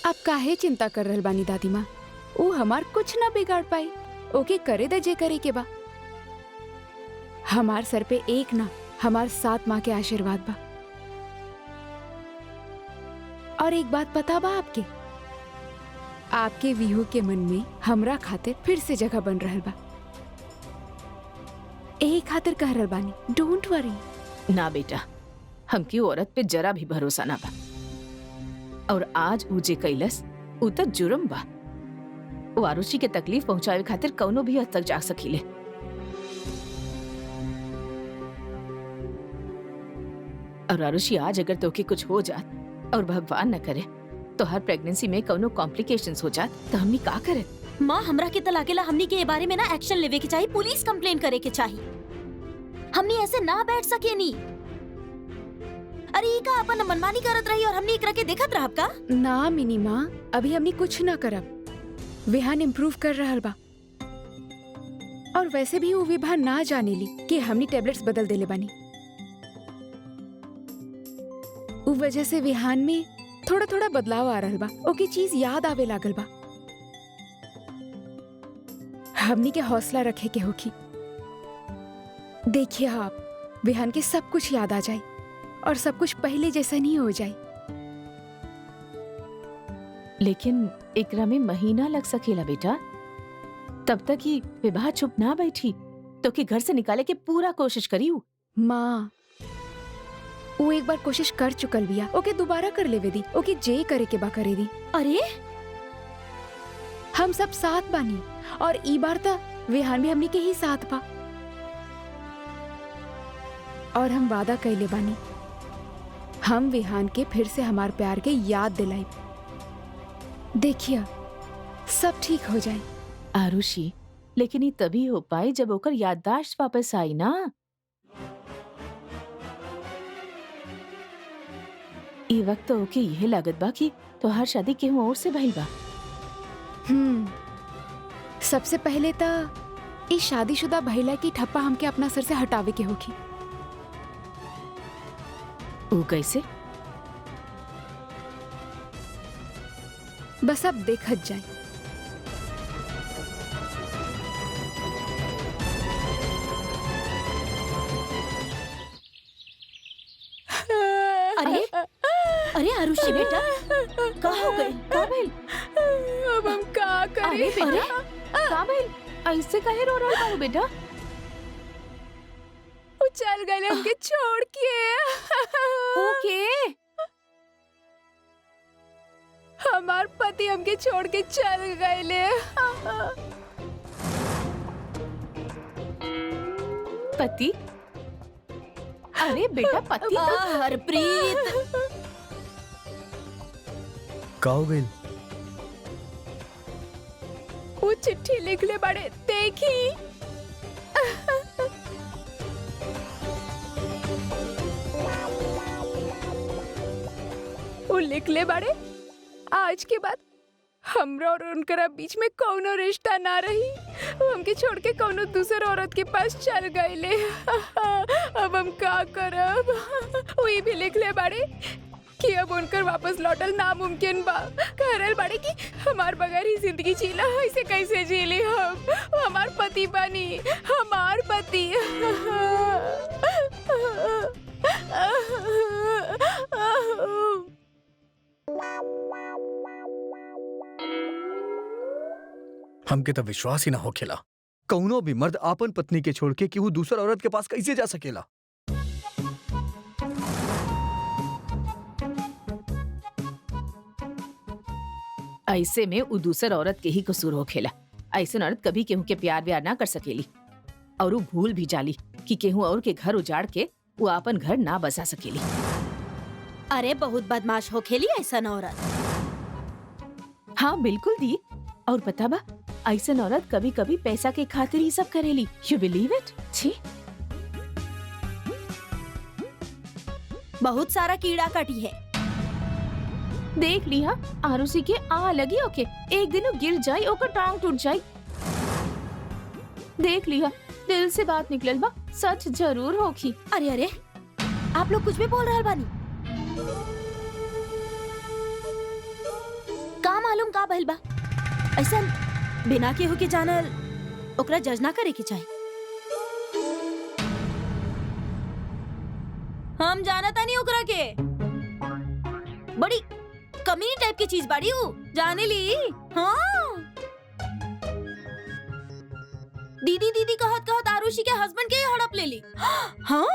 आप काहे चिंता कर रहल बानी दादी माँ? वो हमार कुछ ना बिगाड़ पाई। ओके करे दे जे करे के बा। हमार सर पे एक ना हमार 7 माँ के आशीर्वाद बा। और एक बात पता बा आपके विहू के मन में हमरा खातिर फिर से जगह बन रहल बा। यही खातिर कह रहल बानी, डोंट वरी। ना बेटा, हमकी औरत पे जरा भी भरोसा ना बा। और आज ऊ जे कैलस ऊ त जुर्म बा। वो आरुषि के तकलीफ पहुंचावे खातिर कौनो भी हद तक जा सकीले। और आरुषि आज अगर तोके कुछ हो जात और भगवान न करे तो हर प्रेगनेंसी में कौनो कॉम्प्लिकेशंस हो जात तो हमनी का करे? माँ हमरा के तलाकेला हमनी के बारे में ना एक्शन लेवे के चाहिए, पुलिस कंप्लेन करे के चाहिए। हमनी ऐसे ना बैठ सके नी। अरे ई का अपन मनमानी करत रही और हमनी एकरा के देखत रहब का? ना मिनी माँ, अभी हमनी कुछ ना करब। विहान इम्प्रूव कर रहल बा। और वैसे भी वो विभा ना जाने ली कि हमनी टेबलेट्स बदल देले बानी। उ वजह से विहान में थोड़ा थोड़ा बदलाव आ रहल बा। ओके चीज याद आवे लागल बा। हमनी के हौसला रखे के होखी। देखिए आप, विहान के सब कुछ याद आ जाए और सब कुछ पहले जैसा नहीं हो जाए। लेकिन एकरा में महीना लग सकेला बेटा। तब तक ही विवाह चुप ना बैठी तो कि घर से निकाले के पूरा कोशिश करी हूँ। माँ, वो एक बार कोशिश कर चुकल बिया। ओके दोबारा कर लेवे दी। ओके जे करे के बा करे दी। अरे हम सब साथ बानी और ई बार त विहान भी हमनी के ही साथ बा। और हम वादा कैले बानी, हम विहान के फिर से हमार प्यार के याद दिलाई। देखिए सब ठीक हो जाए। आरुषि, लेकिन ये तभी हो पाई जब ओकर याददाश्त वापस आई ना। ये वक्त तो ओके यह लागत बा कि तोहार शादी केहू और से भइल बा। सबसे पहले तो इस शादीशुदा भइला की ठप्पा हमके अपना सर से हटावे के होगी। वो कैसे? बस अब देखत जाए। अरे अरे आरुषि बेटा, का हो गई? का भइल? अब हम का करें? अरे बेटा, का भइल? ऐसे काहे रो रहल बाड़ू बेटा? वो चल गए हमके छोड़ के। ओके। हमार पति हमके छोड़ के चल गए। पति? अरे बेटा, पति तो हरप्रीत, का हो गई? वो चिट्ठी लिख ले बड़े, देखी। वो लिख ले बड़े, आज के बाद हमरा और उनकरा बीच में कौनो रिश्ता ना रही। वो हमके छोड़ के कौनो दूसर औरत के पास चल गए। अब हम का करब? वो ये भी लिख ले बड़े कि अब उनकर वापस लौटल नामुमकिन बा। कह रहल बड़े कि हमार बगैर ही जिंदगी जीला, ऐसे कैसे जीली हम? वो हमार पति बनी, हमार पति। हमके तो विश्वास ही ना हो खेला। कौनो भी मर्द आपन पत्नी के छोड़ के केहू दूसर औरत के पास कैसे जा सकेला? ऐसे में उ दूसर औरत के ही कसूर हो खेला। ऐसे औरत कभी केहू के प्यार व्यार ना कर सकेली और वो भूल भी जाली कि केहू और के घर उजाड़ के वो अपन घर ना बसा सकेली। अरे बहुत बदमाश हो खेली ऐसा औरत। हाँ बिल्कुल दी। और पता बा, ऐसा औरत कभी कभी पैसा के खातिर ही सब करेली। You believe it? छी, बहुत सारा कीड़ा काटी है। देख लिया आरुषि के आ लगी ओके। एक दिन वो गिर जाई, ओकर टांग टूट जाई। देख लिया, दिल से बात निकलल बा, सच जरूर होगी। अरे अरे, आप लोग कुछ भी बोल रहे बानी। का भइल बा? ऐसा बिना केहू के जानल ओकरा जज ना करे के चाही। हम जानता नहीं ओकरा के, बड़ी कमीनी टाइप की चीज बाड़ी ऊ, जाने ली। हाँ दीदी दीदी कहत कहत आरुषि के हस्बैंड के हड़प ले ली। हाँ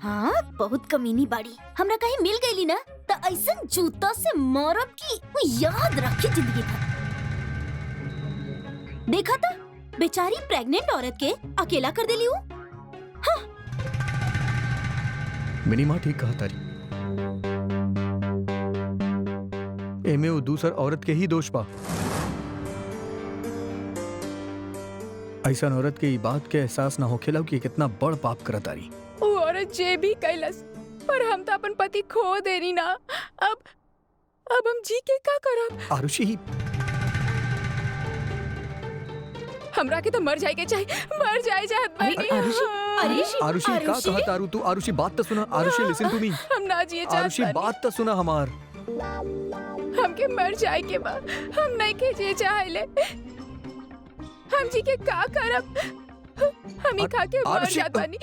हाँ बहुत कमीनी बाड़ी। हमरा कहीं मिल गईली ना त ऐसन जूता से मारब की वो याद रखे जिंदगी भर। देखा था बेचारी प्रेग्नेंट औरत के अकेला कर देली हूँ। हाँ। मिनी माँ ठीक कहा तारी, एमे वो दूसर औरत के ही दोष बा। ऐसा औरत के ई बात के एहसास ना होखेला कि कितना बड़ पाप करत तारी। वो औरत जे भी कैलस, पर हम तो अपन पति खो देनी ना। अब हम जी के का करब? आरुषि ही हमरा के तो मर जाए के चाहिए, मर जाए चाहत बानी। आरुषि का कहा तारू तू? आरुषि बात तो सुना। आरुषि लिसन टू मी। हम ना जिए चाहत आरुषि बानी। बात तो सुना हमार। हमके मर जाए के बा, हम नहीं के जिए चाहेले। हम जी के का करब? हम ही खा के मर आरुषि, जात बानी।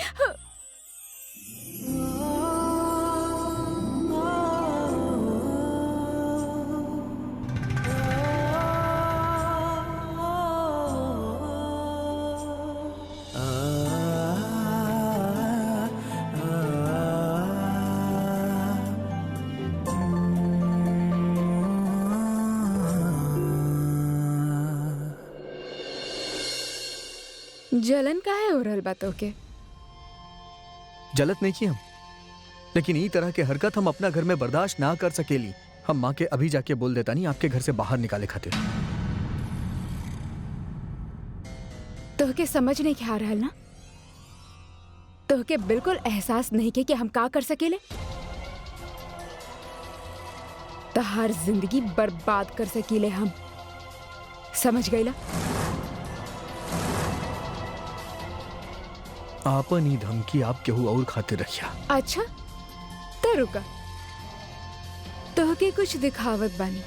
जलन काहे हो रहल बा तोके? जलत नहीं की हम, लेकिन ई तरह के हरकत हम अपना घर में बर्दाश्त ना कर सकेली। हम माँ के अभी जाके बोल देता नहीं आपके घर से बाहर निकाले खातिर। तोहके समझ नहीं आ रहल ना? तोहके बिल्कुल एहसास नहीं के कि हम का कर सकेले? तहार जिंदगी बर्बाद कर सकीले हम, समझ गईला? आपन ही धमकी आप केहू और खातिर रखिया। अच्छा तो रुका, तोहके कुछ दिखावत बानी।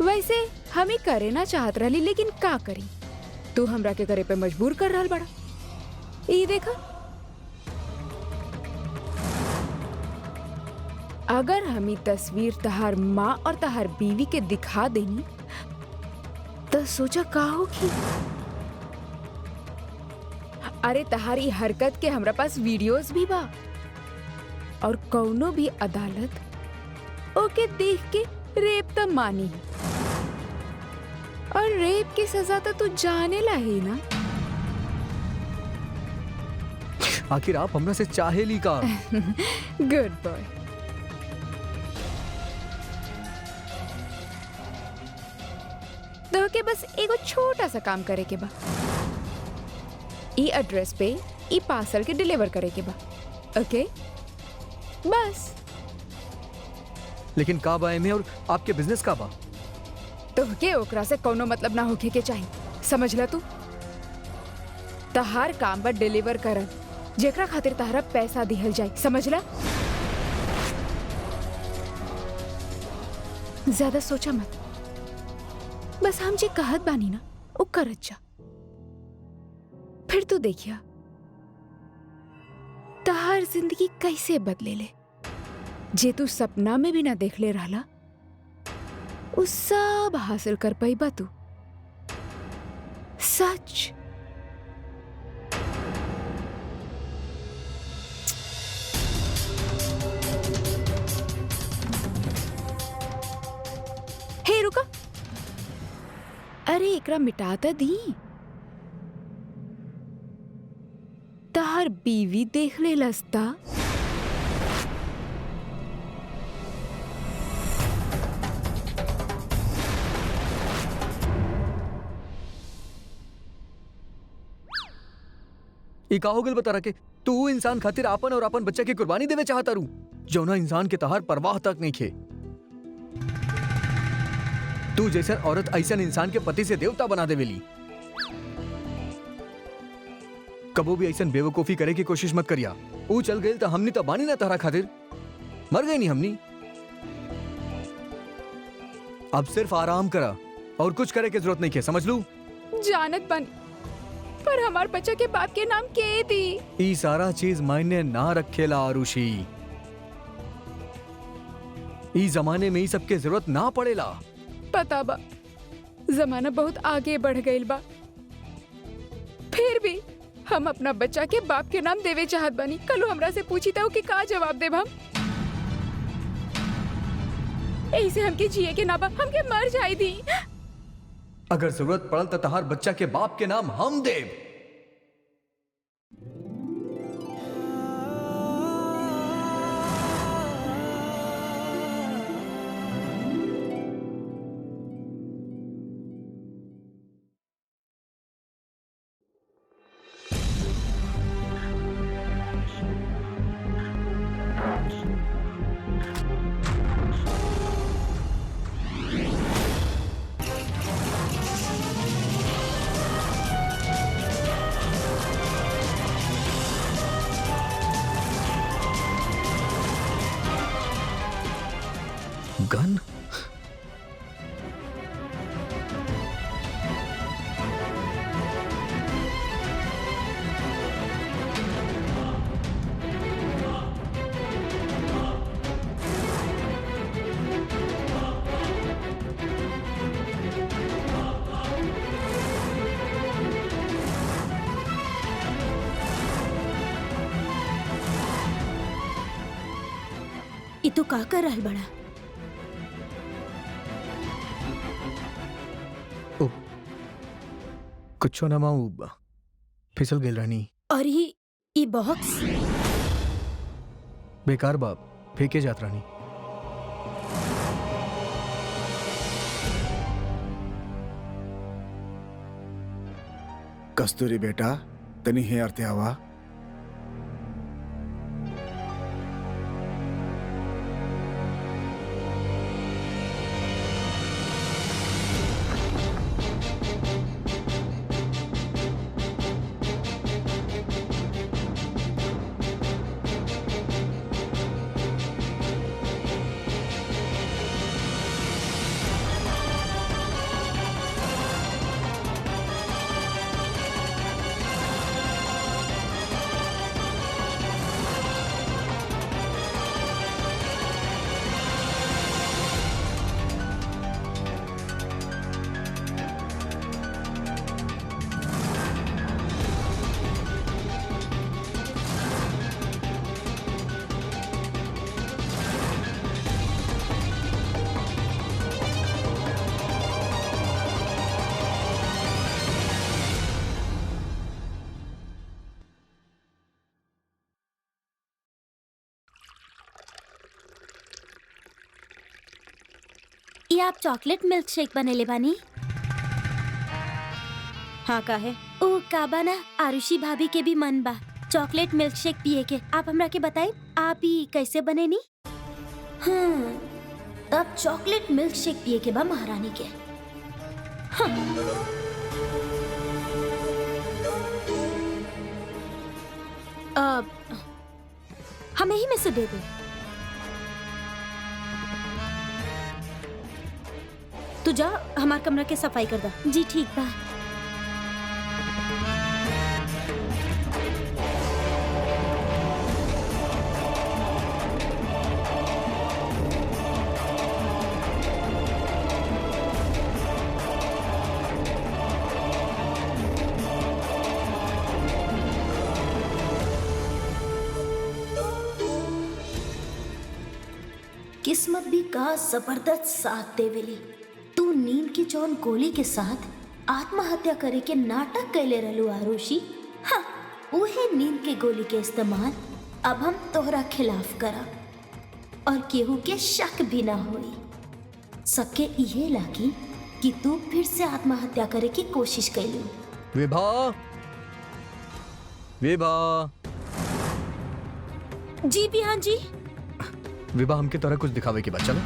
वैसे हम ही करे ना चाहत रहली, लेकिन का करी? तू हमरा के करे पे मजबूर कर रहल बड़ा। ई देखा, अगर हम ई तस्वीर तहार माँ और तहार बीवी के दिखा देनी तो सोचा का होगी? अरे तहारी हरकत के हमरा पास वीडियोस भी बा, और कौनो भी अदालत ओके देख के रेप तो मानी, और रेप की सजा तो तू जाने ला ही ना। आखिर आप हमरा से चाहेली का? Good boy. तो के बस एगो छोटा सा काम करे के बा। ई एड्रेस पे ई पार्सल के डिलीवर करे के बा, ओके? बस। लेकिन का बा एमे और आपके बिजनेस का बा? तोहके ओकरा से कोनो मतलब ना होके के चाहिए, समझ ला तू? तहार काम पर डिलीवर करल, जेकरा खातिर तहरा पैसा दिहल जाए, समझ ला? ज्यादा सोचा मत, बस हम जे कहत बानी ना वो करत जा। फिर तू देखिया तहार जिंदगी कैसे बदले ले, जे तू सपना में भी ना देख ले रहला, वो सब हासिल कर पाईबा तू। सच। हे रुका, अरे एकरा मिटाता दी, तहार बीवी देख ले लस्ता। ई का हो गइल बता के? तू इंसान खातिर आपन और आपन बच्चा की कुर्बानी देवे चाहता रू, जौना इंसान के तहार परवाह तक नहीं खे। तू जैसा औरत ऐसा इंसान के पति से देवता बना देवेली। कबो भी ऐसा बेवकूफी करे की कोशिश मत करिया। ऊ चल गई तो हमनी तो बानी ना तहरा खातिर, मर गई नहीं हमनी। अब सिर्फ आराम करा और कुछ करे की जरूरत नहीं है, समझ लू? जानत बनी, पर हमार बच्चा के बाप के नाम के दी? ई सारा चीज मायने ना रखेला आरुषि। ई जमाने में ई सबके जरूरत ना पड़ेला। पता बा, जमाना बहुत आगे बढ़ गईल बा, फिर भी हम अपना बच्चा के बाप के नाम देवे चाहत बानी। कल हमरा से पूछी था कि का जवाब देब हम? ऐसे हमके जिए के ना बा, हमके मर जाए दी। अगर जरूरत पड़ल तो तहार बच्चा के बाप के नाम हम देव। गन? ये तो का कर रहल बड़ा? कुछो ना माऊ, फिसल गेल रानी। और ये बॉक्स बेकार बाप, फेंके जात रानी। कस्तूरी बेटा, तनी हे अर्थे आवा। ये आप चॉकलेट मिल्क शेक बनेले बानी? हाँ का है? ओ का बा ना, आरुषि भाभी के भी मन बा चॉकलेट मिल्क शेक पिए के। आप हमरा के बताई आप ही कैसे बने नी? तब चॉकलेट मिल्क शेक पिए के बा महारानी के। अब हमें ही में से दे दो। तू जा हमार कमरा के सफाई कर दा। जी ठीक बा। किस्मत भी का जबरदस्त साथ देवेली। तू नींद की जौन गोली के साथ आत्महत्या करे के नाटक कैले रहलू आरुषि। हाँ, उहे नींद के गोली के इस्तेमाल अब हम तोहरा खिलाफ करब और केहू के शक भी ना होई। सबके इहे लागी कि तू फिर से आत्महत्या करे की कोशिश कैलू। विभा, विभा। जी बिहान जी। विभा, हमके तोरा कुछ दिखावे के बाद चलो।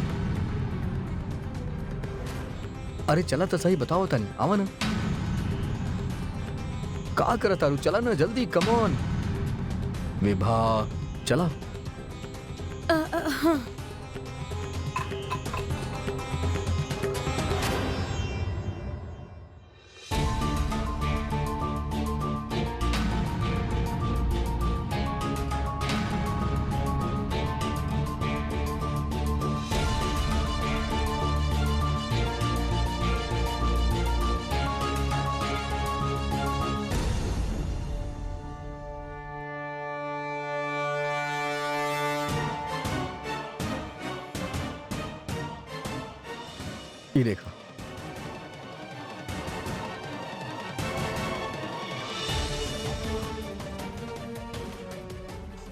अरे चला तो सही, बताओ तनी, आवा ना। का करा तारू, चला ना जल्दी, कम ऑन। विभा चला। हाँ। ये देखा,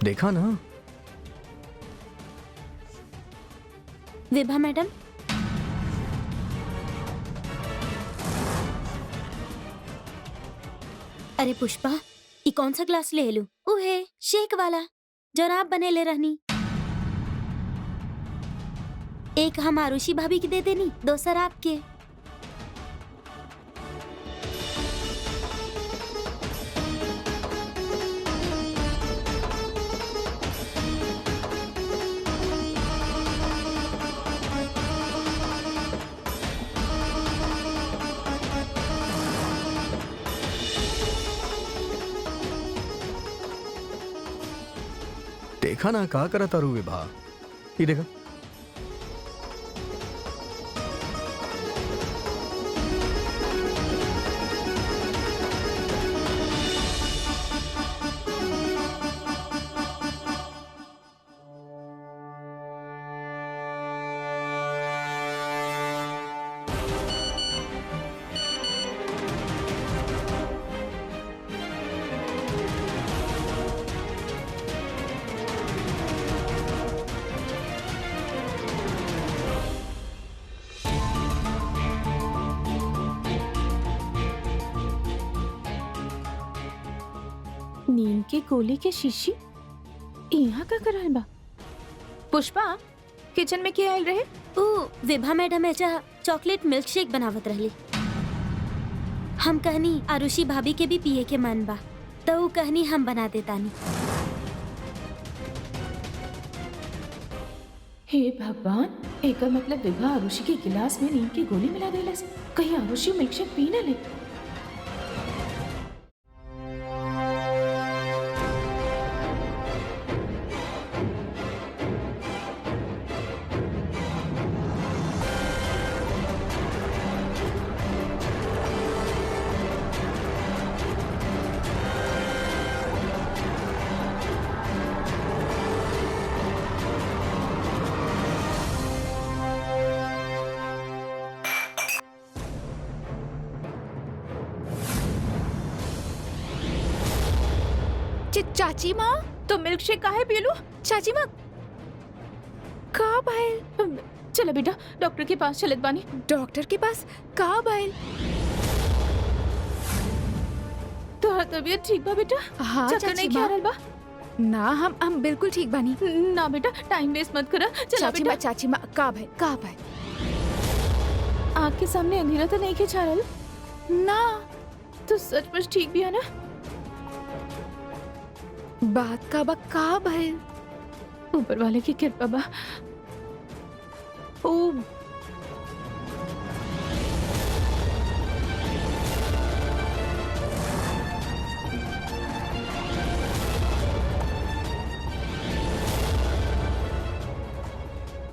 देखा ना? विभा मैडम, अरे पुष्पा, ये कौन सा ग्लास ले लूं? ओहे, शेक वाला जो आप बने ले रहनी। एक हम आरुषि भाभी की दे देनी, दोसर आपके। देखा ना का करा तारू विभा, ये देखा। नीम के गोली के शीशी यहाँ का करल बा? पुष्पा, किचन में क्या आयल रहे? ओ, विभा मैडम ऐसा चॉकलेट मिल्क शेक बनावत रहली। हम कहनी आरुषि भाभी के भी पिए के मन बा, तो ऊ कहनी हम बना देतानी। हे भगवान, एकर मतलब विभा आरुषि के गिलास में नीम की गोली मिला देलस। कहीं आरुषि मिल्कशेक पी न ले। चाची माँ, तो मिल्कशेक काहे पी लूं? चाची माँ का भाई? चलो बेटा, डॉक्टर के पास चलत बानी। डॉक्टर के पास का भाई? तोहर तबीयत ठीक बा बेटा? हाँ चक्कर चाची नहीं माँ। खा रहल बा? ना, हम बिल्कुल ठीक बानी। ना बेटा, टाइम वेस्ट मत करा। चला बेटा। चाची माँ का भाई? का भाई? आँख के सामने अंधेरा तो नहीं खिंचा रहल ना, तो सचमुच ठीक भी है ना? बात का बा का भाई? ऊपर वाले की कृपा बा। ओ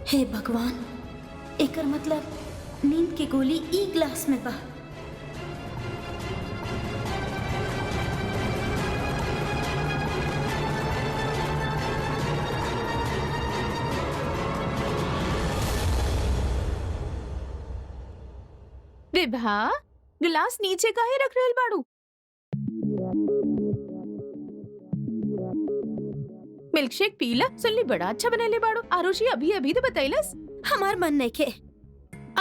हे भगवान, एकर मतलब नींद की गोली ई ग्लास में बा। विभा, गिलास नीचे काहे रख रहल बाड़ू? मिल्कशेक पीला, सुनली बड़ा अच्छा बनेले बाड़ू। आरुषि अभी अभी तो बतैलस। हमार मन नहीं खे।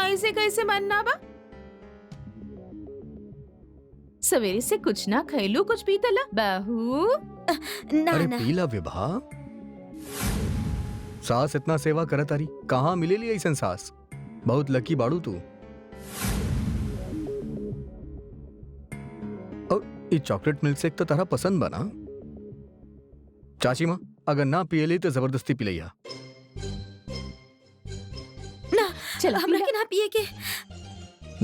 ऐसे कैसे मन ना बा? सवेरे से कुछ ना खैलू, कुछ पीतला बहू। ना अरे ना, पीला विभा, सास इतना सेवा करत तारी, कहाँ मिलेली ऐसन सास? बहुत लकी बाड़ू तू। और ये चॉकलेट मिल्क शेक तो तारा पसंद बना। चाची माँ, अगर ना पियली तो जबरदस्ती पिलैया। ना, चल हमरा के ना पिए के।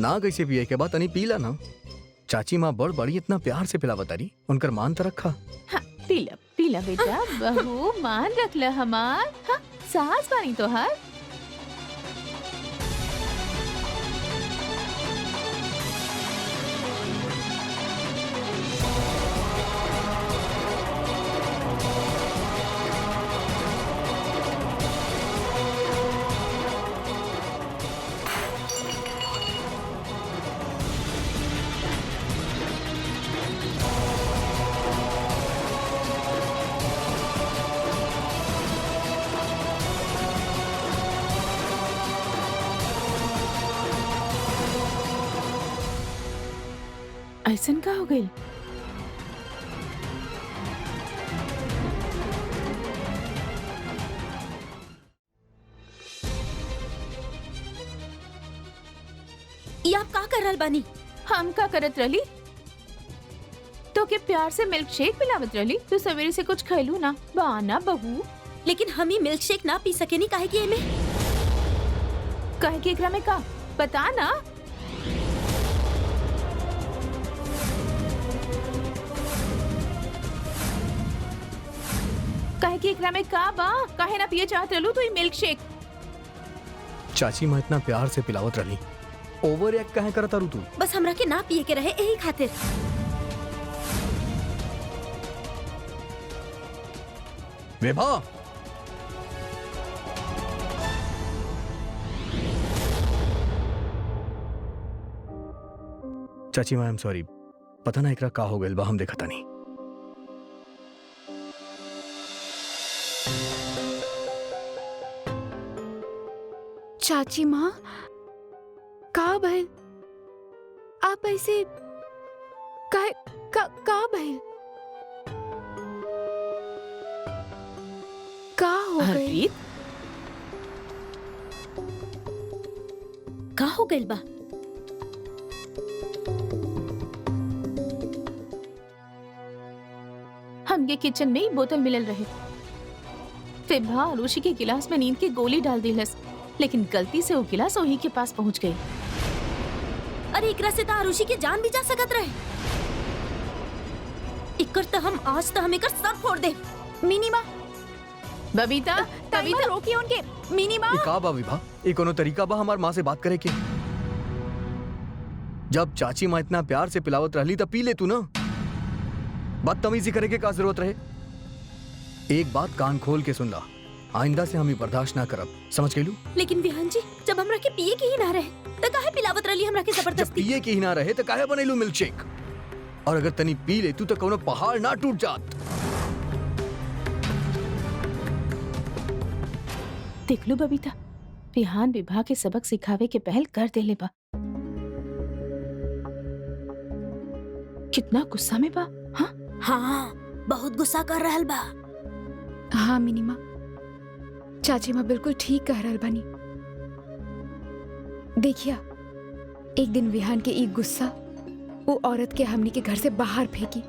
ना कैसे पिए के बाद तनी पीला ना। चाची माँ बड़ बड़ी इतना प्यार से पिलावा तारी, उनकर मान तो रखा। हाँ, पीला पीला बेटा, बहू मान रख ल हमार। हाँ, सास बानी तो हर। ऐसन का हो गई? ये आप का कर रहल बानी? हम का करत रही? तो के प्यार से मिल्क शेक पिलावत रही। तू सवेरे से कुछ खैलू ना बाना बहू। लेकिन हम ही मिल्क शेक ना पी सके नहीं, काहे कि एमे कहे के एकरा में का बता ना। कहे के एकरा में का बा? काहे ना पिए चाहत रहलू तू मिल्क शेक? चाची मैं इतना प्यार से पिलावत रही, ओवर एक्ट काहे करता रू तू? बस हमरा के ना पिए के रहे यही खातिर। विभा, चाची मैं सॉरी, पता ना एकरा का हो गइल बा, हम देखता नहीं। चाची माँ का भइल? आप ऐसे का भइल? का हो गई? हरप्रीत, का हो गइल बा? हमके किचन में ही बोतल मिलल रहे। फिर आरुषि के गिलास में नींद की गोली डाल दिलस, लेकिन गलती से वो गिलास वही के पास पहुंच गई। अरे एकरा से तो आरुषि के जान भी जा सकत रहे। इकर तो हम आज तो हम एकर सर फोड़ दे। मिनी माँ, बबीता, कविता रोकिए उनके। मिनी माँ, ये का बा विभा? ये कोनो तरीका बा हमार माँ से बात करे के? जब चाची माँ इतना प्यार से पिलावत रहली तब पी ले तू ना। बदतमीजी करे के का जरूरत रहे? एक बात कान खोल के सुन ला, आइंदा से हम ही बर्दाश्त ना करब, समझ गेलू? लेकिन विहान जी, जब हमरा के पिए के ही ना रहे तो काहे पिलावत रही हमरा के जब जबरदस्ती? पिए के ही ना रहे तो काहे बनेलू मिल्क शेक? और अगर तनी पी ले तू तो कोनो पहाड़ ना टूट जात। देख लो बबीता, विहान विभा के सबक सिखावे के पहल कर देले बा। कितना गुस्सा में बा। हाँ हाँ, बहुत गुस्सा कर रहल बा। हाँ मिनी माँ, चाची माँ बिल्कुल ठीक कह रहल बानी। देखिया, एक दिन विहान के एक गुस्सा वो औरत के हमनी के घर से बाहर फेंकी।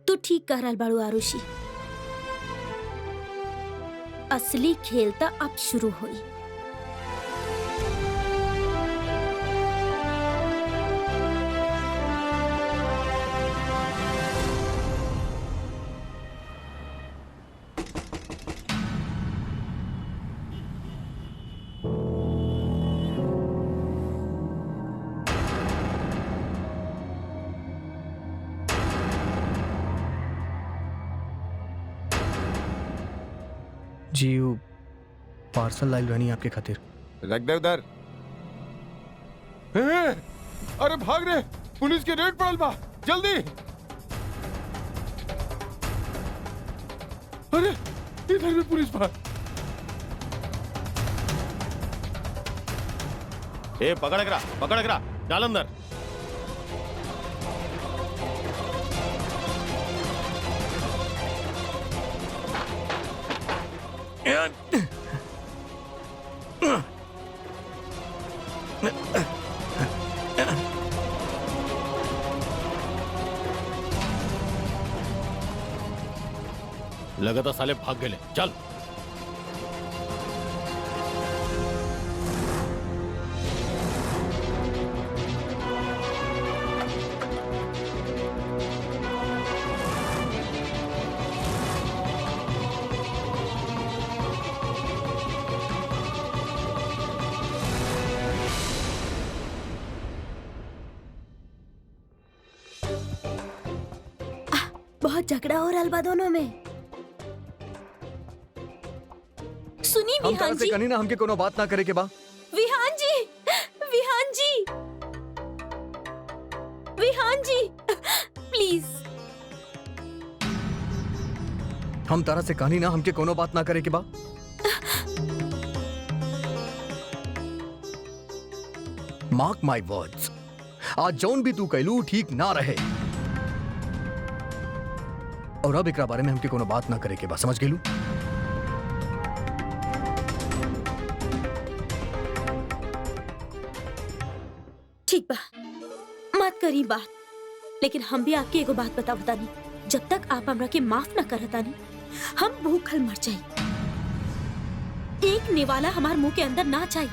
तू ठीक कह रहल बाड़ू आरुषि। असली खेल तो अब शुरू हुई। जी वो पार्सल लाइल रहनी आपके खातिर। रख दे उधर। अरे भाग रे, पुलिस के रेड पड़ल बा, जल्दी। अरे इधर भी पुलिस बा। ए पकड़ करा, डाल अंदर। लगा था साले भाग गए। चल बहुत झगड़ा हो रहा बा दोनों में। सुनी हम विहान तरह से जी, कनी ना हमके कोनो बात ना करे के बा। विहान जी, विहान जी, विहान जी, प्लीज। हम तरह से कनी ना हमके कोनो बात ना करे के बा। मार्क माई वर्ड्स, आज जौन भी तू कैलू ठीक ना रहे। और अब एकरा बारे में हमके कोनो बात ना करे के बा, समझ गेलू? ठीक बा, मत करी बात, लेकिन हम भी आपके एगो बात बतावता नहीं, जब तक आप हमरा के माफ ना करता नहीं, हम भूखल मर जाई। एक निवाला हमार मुंह के अंदर ना चाहिए।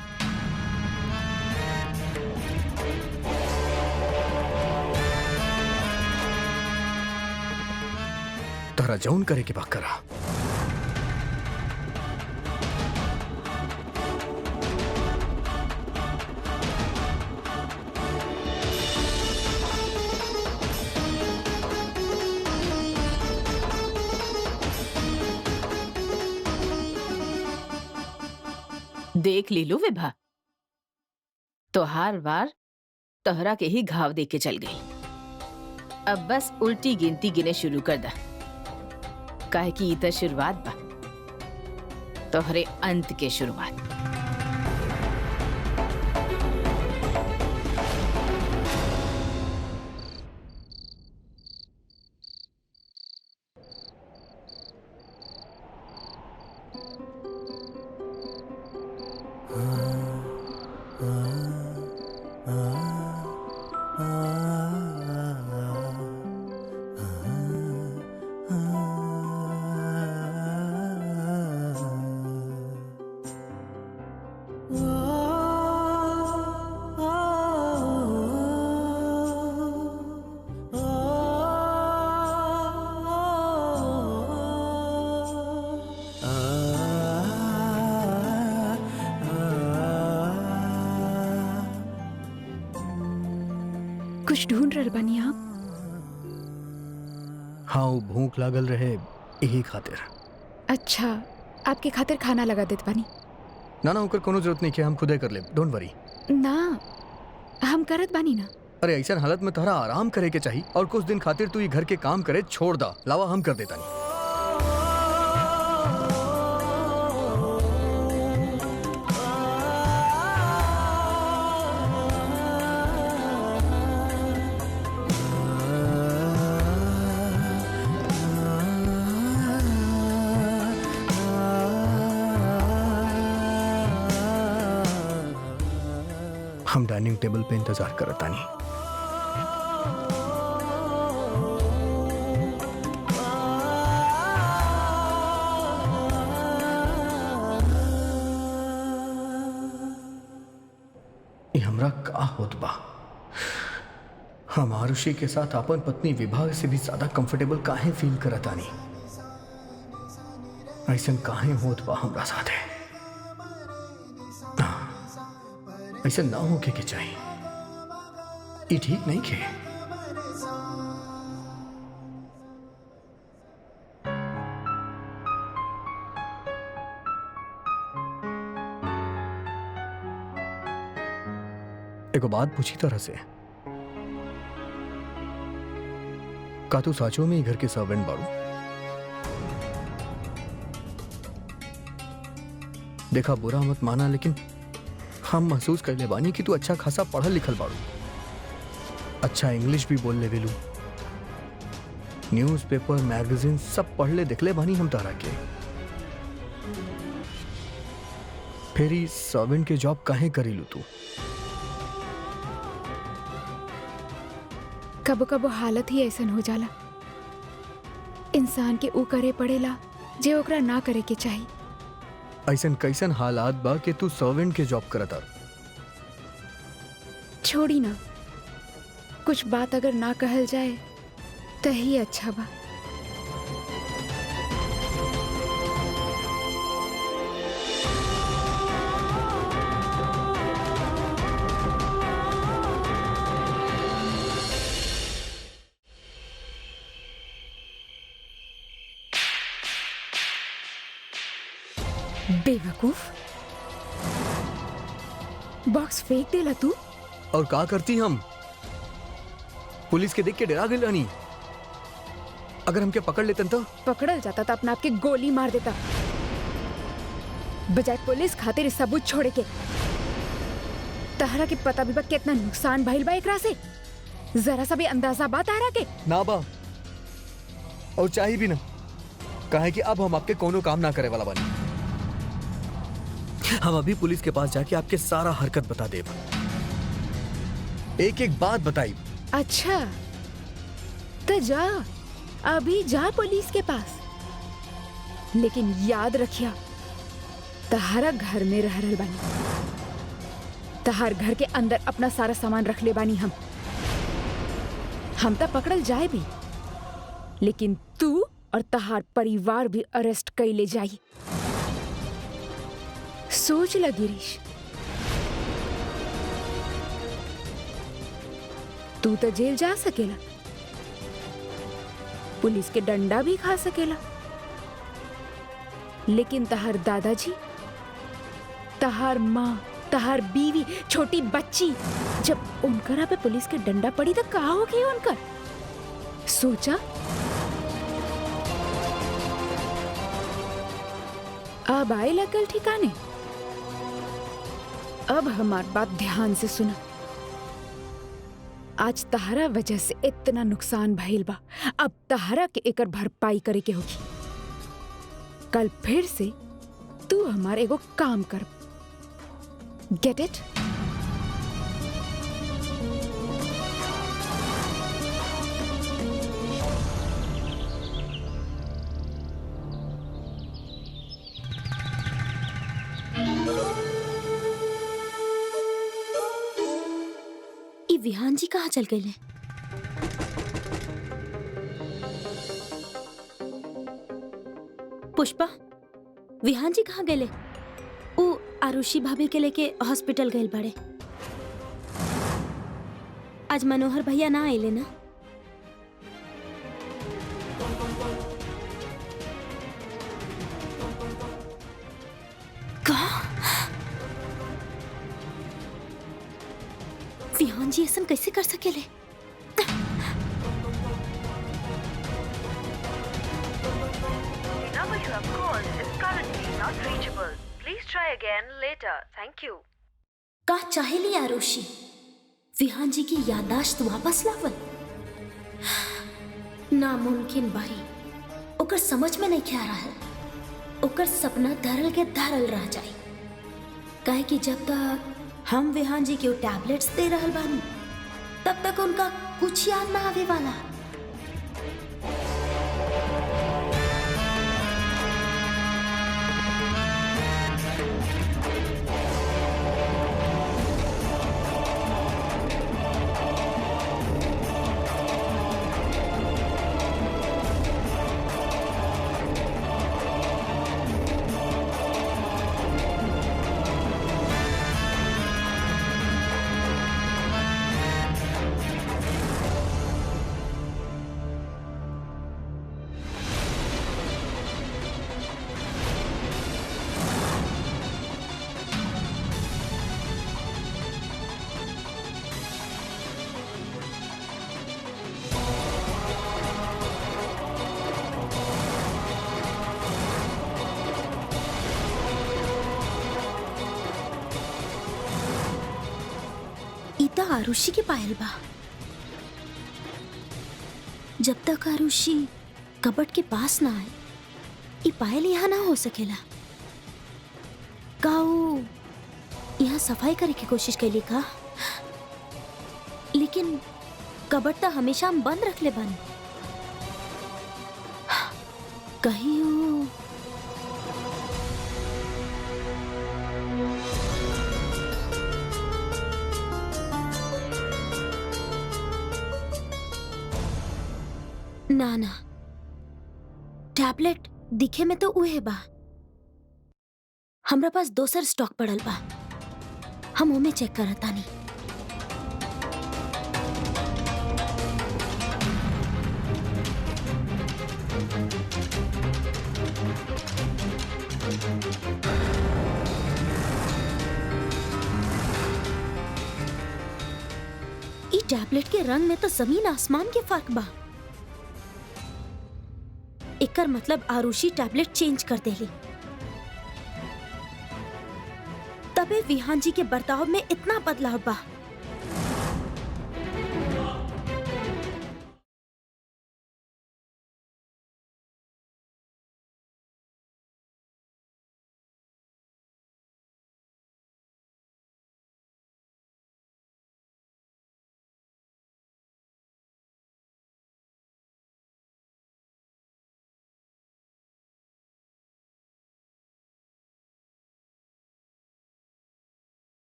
तोहरा जौन करे के बा करा। देख लीलू विभा, तोहार वार तोहरा के ही घाव दे के चल गई। अब बस उल्टी गिनती गिने शुरू कर दा, काहे कि ई त शुरुआत बा, तोहरे अंत के शुरुआत। कुछ ढूंढ रहे बनी आप? हाँ, वो भूख लागल रहे यही खातिर। अच्छा, आपके खातिर खाना लगा देत बानी। ना ना, ओकर कोनो जरूरत नहीं के, हम खुदे कर ले, डोंट वरी। ना, हम करत बानी ना। अरे ऐसा हालत में तोहरा आराम करे के चाहिए, और कुछ दिन खातिर तू ये घर के काम करे छोड़ दा, लावा हम कर देता नहीं। हम डाइनिंग टेबल पे इंतजार करता नहीं। ये हमरा का होत बा? हम आरुषि के साथ अपन पत्नी विभा से भी ज्यादा कंफर्टेबल काहे फील करता नहीं? ऐसा काहे होत बा हमरा साथ है? ऐसा ना होके के चाहिए, ये ठीक नहीं के। एगो बात पूछी तरह से, का तू साचो में ही घर के सर्वेंट बाड़ू? देखा, बुरा मत माना, लेकिन हम महसूस कर ले बानी कि तू अच्छा खासा पढ़ल लिखल बाड़ू, अच्छा इंग्लिश भी बोल ले वेलू, न्यूज़पेपर मैगजीन सब पढ़ ले देख ले बानी हम तारा के। फिर ही सर्वेंट के जॉब काहे करेलू तू? कबो कबो हालत ही ऐसन हो जाला, इंसान के ऊ करे पड़ेला जे ओकरा ना करे के चाहिए। ऐसन कैसन हालात बा कि तू सर्वेंट के जॉब करता? छोड़ी ना, कुछ बात अगर ना कहल जाए तो ही अच्छा बा। बेवकूफ, बॉक्स फेंक देला तू। और का करती हम? पुलिस के देख के डरा गई रानी। अगर हमके पकड़ लेतन तो? पकड़ल जाता तो अपना आपके गोली मार देता, बजाय पुलिस खातिर सबूत छोड़े के। तहरा के पता भी बा कितना नुकसान भइल बा एकरा से? जरा सा भी अंदाजा बा तहरा के? ना बा और चाहिए भी ना, काहे कि अब हम आपके कोनो काम ना करे वाला बानी। हम अभी पुलिस के पास जाके आपके सारा हरकत बता देब, एक एक बात बताई। अच्छा तो जा, अभी जा पुलिस के पास, लेकिन याद रखिया तहारा घर में रह रहल बानी, तहार घर के अंदर अपना सारा सामान रख ले बानी हम तो पकड़ल जाए भी, लेकिन तू और तहार परिवार भी अरेस्ट कैले जाई। सोच ल गिरीश, तू तो जेल जा सकेला, पुलिस के डंडा भी खा सकेला, लेकिन तहार दादाजी, तहार माँ, तहार बीवी, छोटी बच्ची, जब उनकरा पे पुलिस के डंडा पड़ी तो कहा होगी उनकर? सोचा? अब आए लगल ठिकाने। अब हमार बात ध्यान से सुना। आज तहरा वजह से इतना नुकसान भइल बा, अब तहरा के एकर भरपाई करे के होगी। कल फिर से तू हमारे एगो काम कर, गेट इट? ये विहान जी कहाँ चल गए? पुष्पा, विहान जी कहाँ गए? वो आरुषि भाभी के लेके हॉस्पिटल गए बड़े। आज मनोहर भैया ना आइले ना? विहान जी ऐसा कैसे कर सकेले? number you have called is currently not reachable. Please try again later. Thank you. का चाहेली आरुषि विहान जी की याददाश्त वापस लावल? नामुमकिन भाई, ओकर समझ में नहीं आ रहा है। ओकर सपना धरल के धरल रह जाए, काहे कि जब तक हम विहान जी के टैबलेट्स दे रहल बानी तब तक उनका कुछ याद ना आवे वाला। इता आरुषि के पायल बा। जब तक आरुषि कबट के पास ना आए, ये पायल यहाँ ना हो सकेला। का वो यहाँ सफाई करे की कोशिश कैली का? लेकिन कबट तो हमेशा हम बंद रख ले बन। कहीं वो ना ना, टैबलेट दिखे में तो उहे बा। हमरा पास दोसर स्टॉक पड़ल बा, हम ओमे चेक करतानी। ई टैबलेट के रंग में तो जमीन आसमान के फर्क बा। एकर मतलब आरुषि टैबलेट चेंज कर देली। तब कबे विहान जी के बर्ताव में इतना बदलाव बा?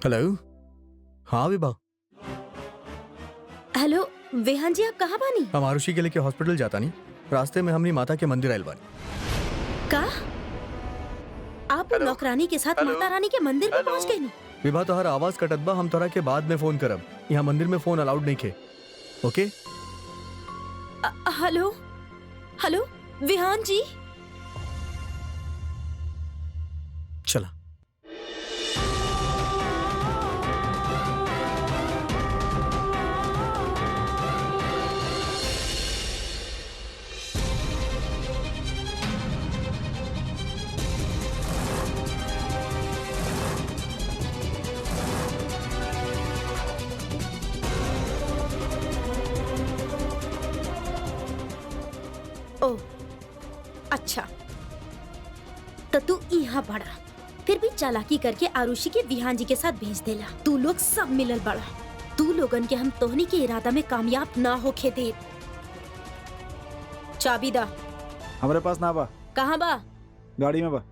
हेलो। हाँ विभा, हेलो विहान जी, आप कहाँ बानी? हम आरुषि के लेके हॉस्पिटल जाता नहीं, रास्ते में हमनी माता के मंदिर आयल बानी। का आप नौकरानी के साथ माता रानी के मंदिर में पहुँच गए? विभा तोहर आवाज कटत बा, हम तोहरा के बाद में फोन करब। यहाँ मंदिर में फोन अलाउड नहीं खे। ओके? हेलो हेलो विहान जी। चला। ओ अच्छा, तो तू यहाँ बड़ा, फिर भी चालाकी करके आरुषि के विहान जी के साथ भेज देला। तू लोग सब मिलल बड़ा। तू लोगन के हम तोहनी के इरादा में कामयाब ना होखे दे। चाबी दा। हमारे पास ना बा। कहाँ बा? गाड़ी में बा।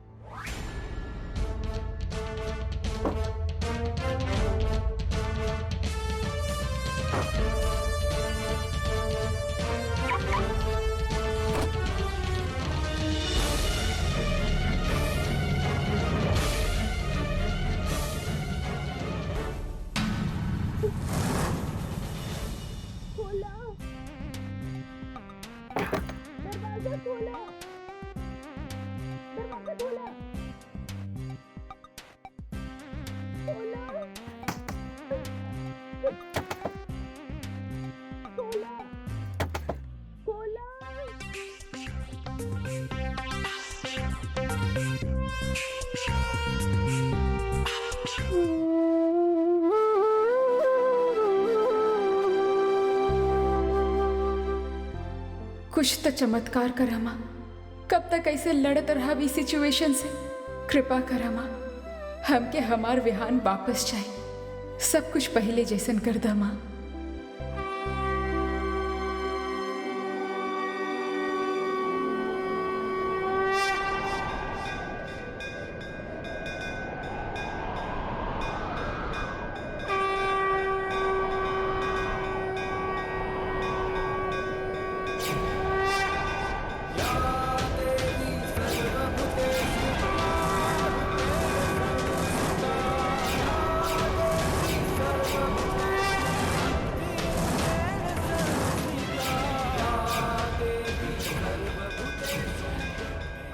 कुछ तो चमत्कार कर माँ। कब तक ऐसे लड़त रहा भी सिचुएशन से? कृपा कर माँ, हमके हमार विहान वापस चाहिए। सब कुछ पहले जैसन कर दा माँ।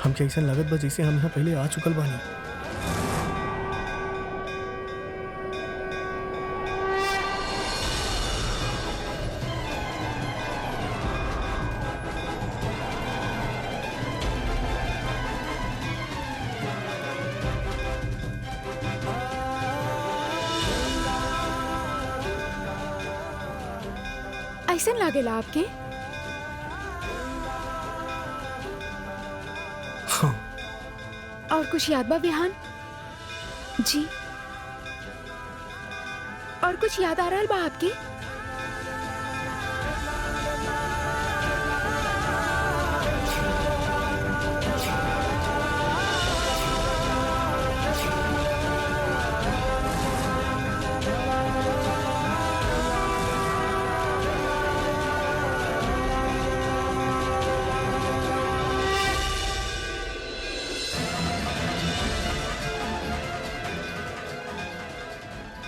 हमके ऐसा लगत बा जैसे हम यहाँ पहले आ चुकल बानी। ऐसा लागेला आपके? हाँ। और कुछ याद बा विहान जी? और कुछ याद आ रहा बा आपके?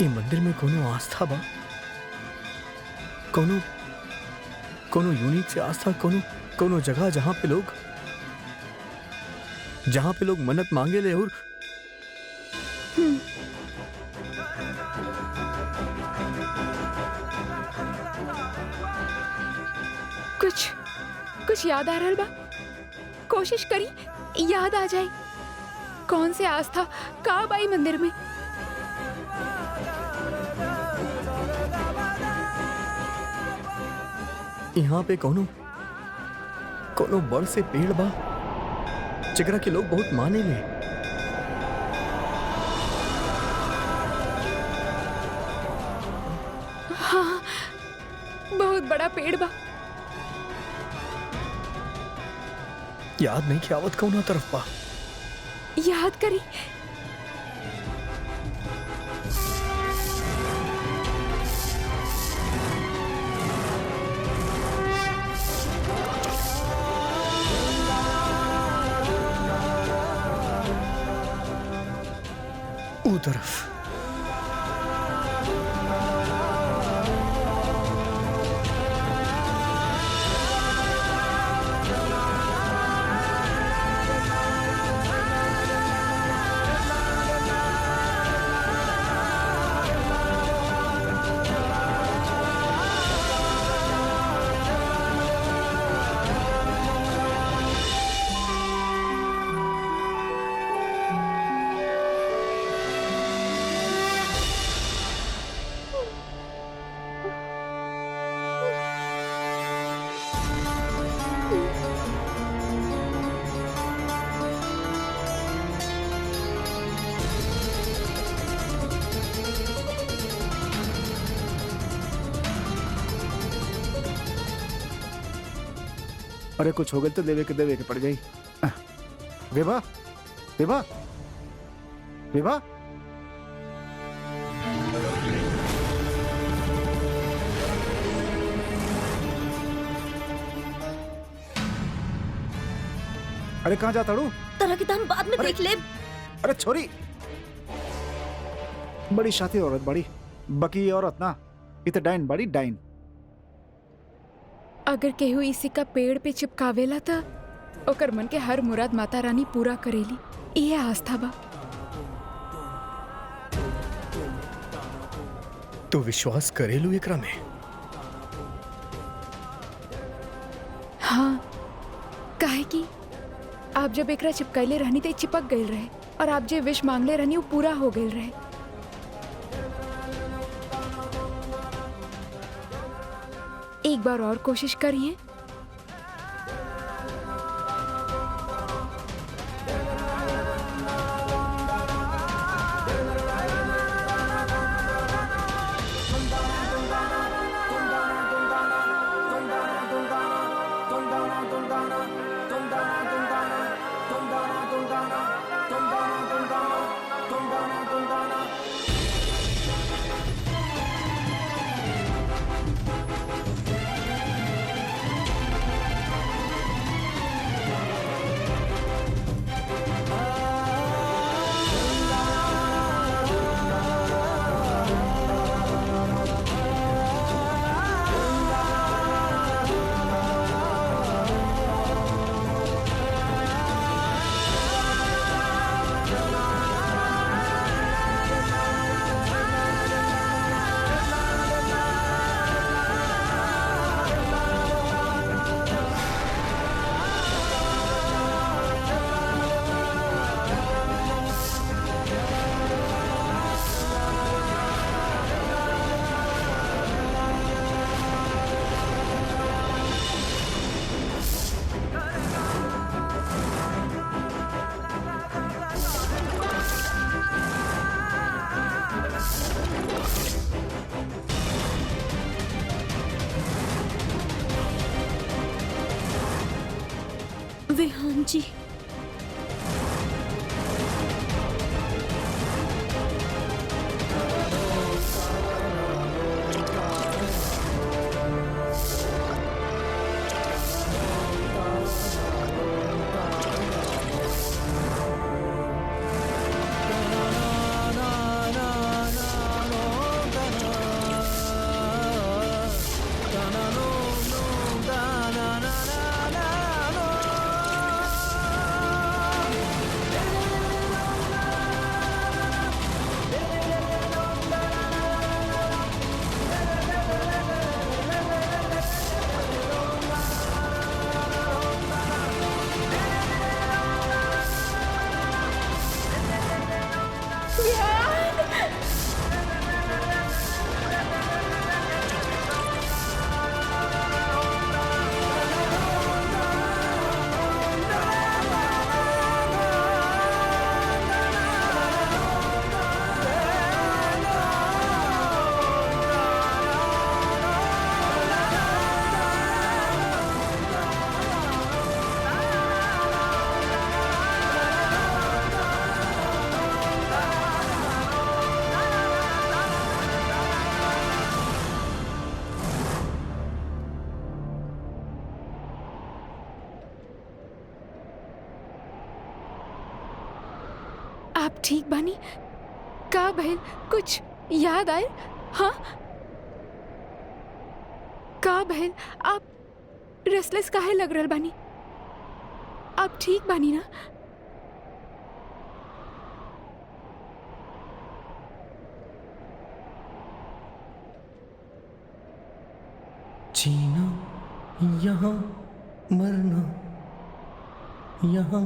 ये मंदिर में कोनो आस्था बा, कोनो कोनो यूनिक से आस्था, कोनो जगह जहां पे लोग मन्नत मांगे ले और कुछ याद आ रहा बा? कोशिश करी याद आ जाए। कौन से आस्था का बाई मंदिर में? यहाँ पे कोनो बड़ से पेड़ बा जेकरा के लोग बहुत माने ले। हाँ, बहुत बड़ा पेड़ बा। याद नहीं कि आवत कौना तरफ बा। याद करी। ऊ तरफ। अरे कुछ हो गया तो देवे के पड़ गई। विभा विभा विभा अरे कहाँ जाता हूँ? तरह की तो हम बाद में देख ले। अरे छोरी, बड़ी शाती औरत बड़ी बकी औरत ना, इत डाइन बड़ी डाइन। अगर केहू इसी का पेड़ पे चिपकावेला था ओकर मन के हर मुराद माता रानी पूरा करेली। ये आस्था बा। तो विश्वास करेलू एकरा में? हाँ, काहे कि आप जब एकरा चिपकैले रहनी तो चिपक गई रहे और आप जे विश मांगले रहनी वो पूरा हो गई रहे। एक बार और कोशिश करिए। विहान जी। आप ठीक बानी? का भइल? कुछ याद आए? हाँ, का भइल? आप रेस्टलेस काहे लग रहल बानी? आप ठीक बानी ना? जीना यहाँ, मरना यहाँ,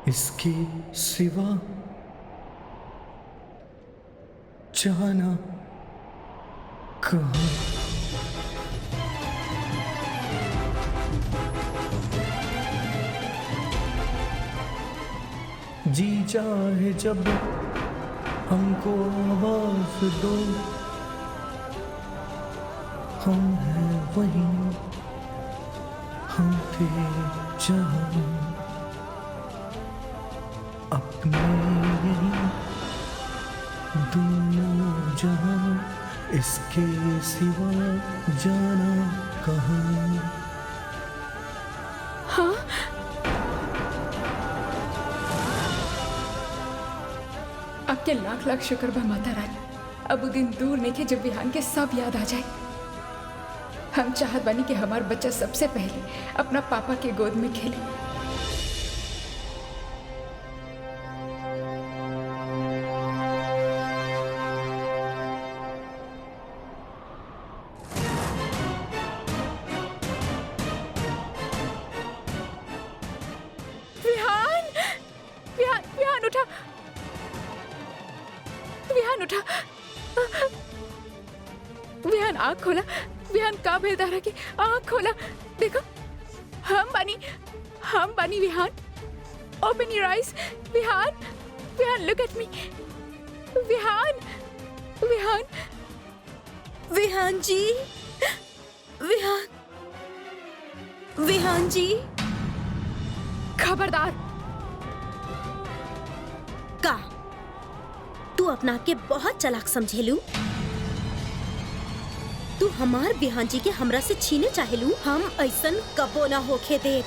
इसके सिवा जाना कहाँ? जी चाहे जब हमको आवाज दो, हम हैं वहीं, हम थे जहाँ अपने यहीं, दोनों जहाँ, इसके सिवा जाना कहाँ? हाँ, आपके लाख लाख शुक्र बा माता रानी। अब वो दिन दूर नहीं के जब विहान के सब याद आ जाए। हम चाहत बानी कि हमार बच्चा सबसे पहले अपना पापा के गोद में खेले। विहान, विहान, विहान उठा, विहान उठा, विहान आँख खोला। विहान का भेदा रहा कि आँख खोला। देखो, हम बानी Vihaan. Open your eyes Vihaan. Vihaan look at me. Vihaan, Vihaan, Vihaan ji, Vihaan, Vihaan जी। खबरदार। का तू अपना आप के बहुत चालाक समझेलू? तू हमार विहान जी के हमरा से छीने चाहेलू? हम ऐसन कबो ना होखे दे।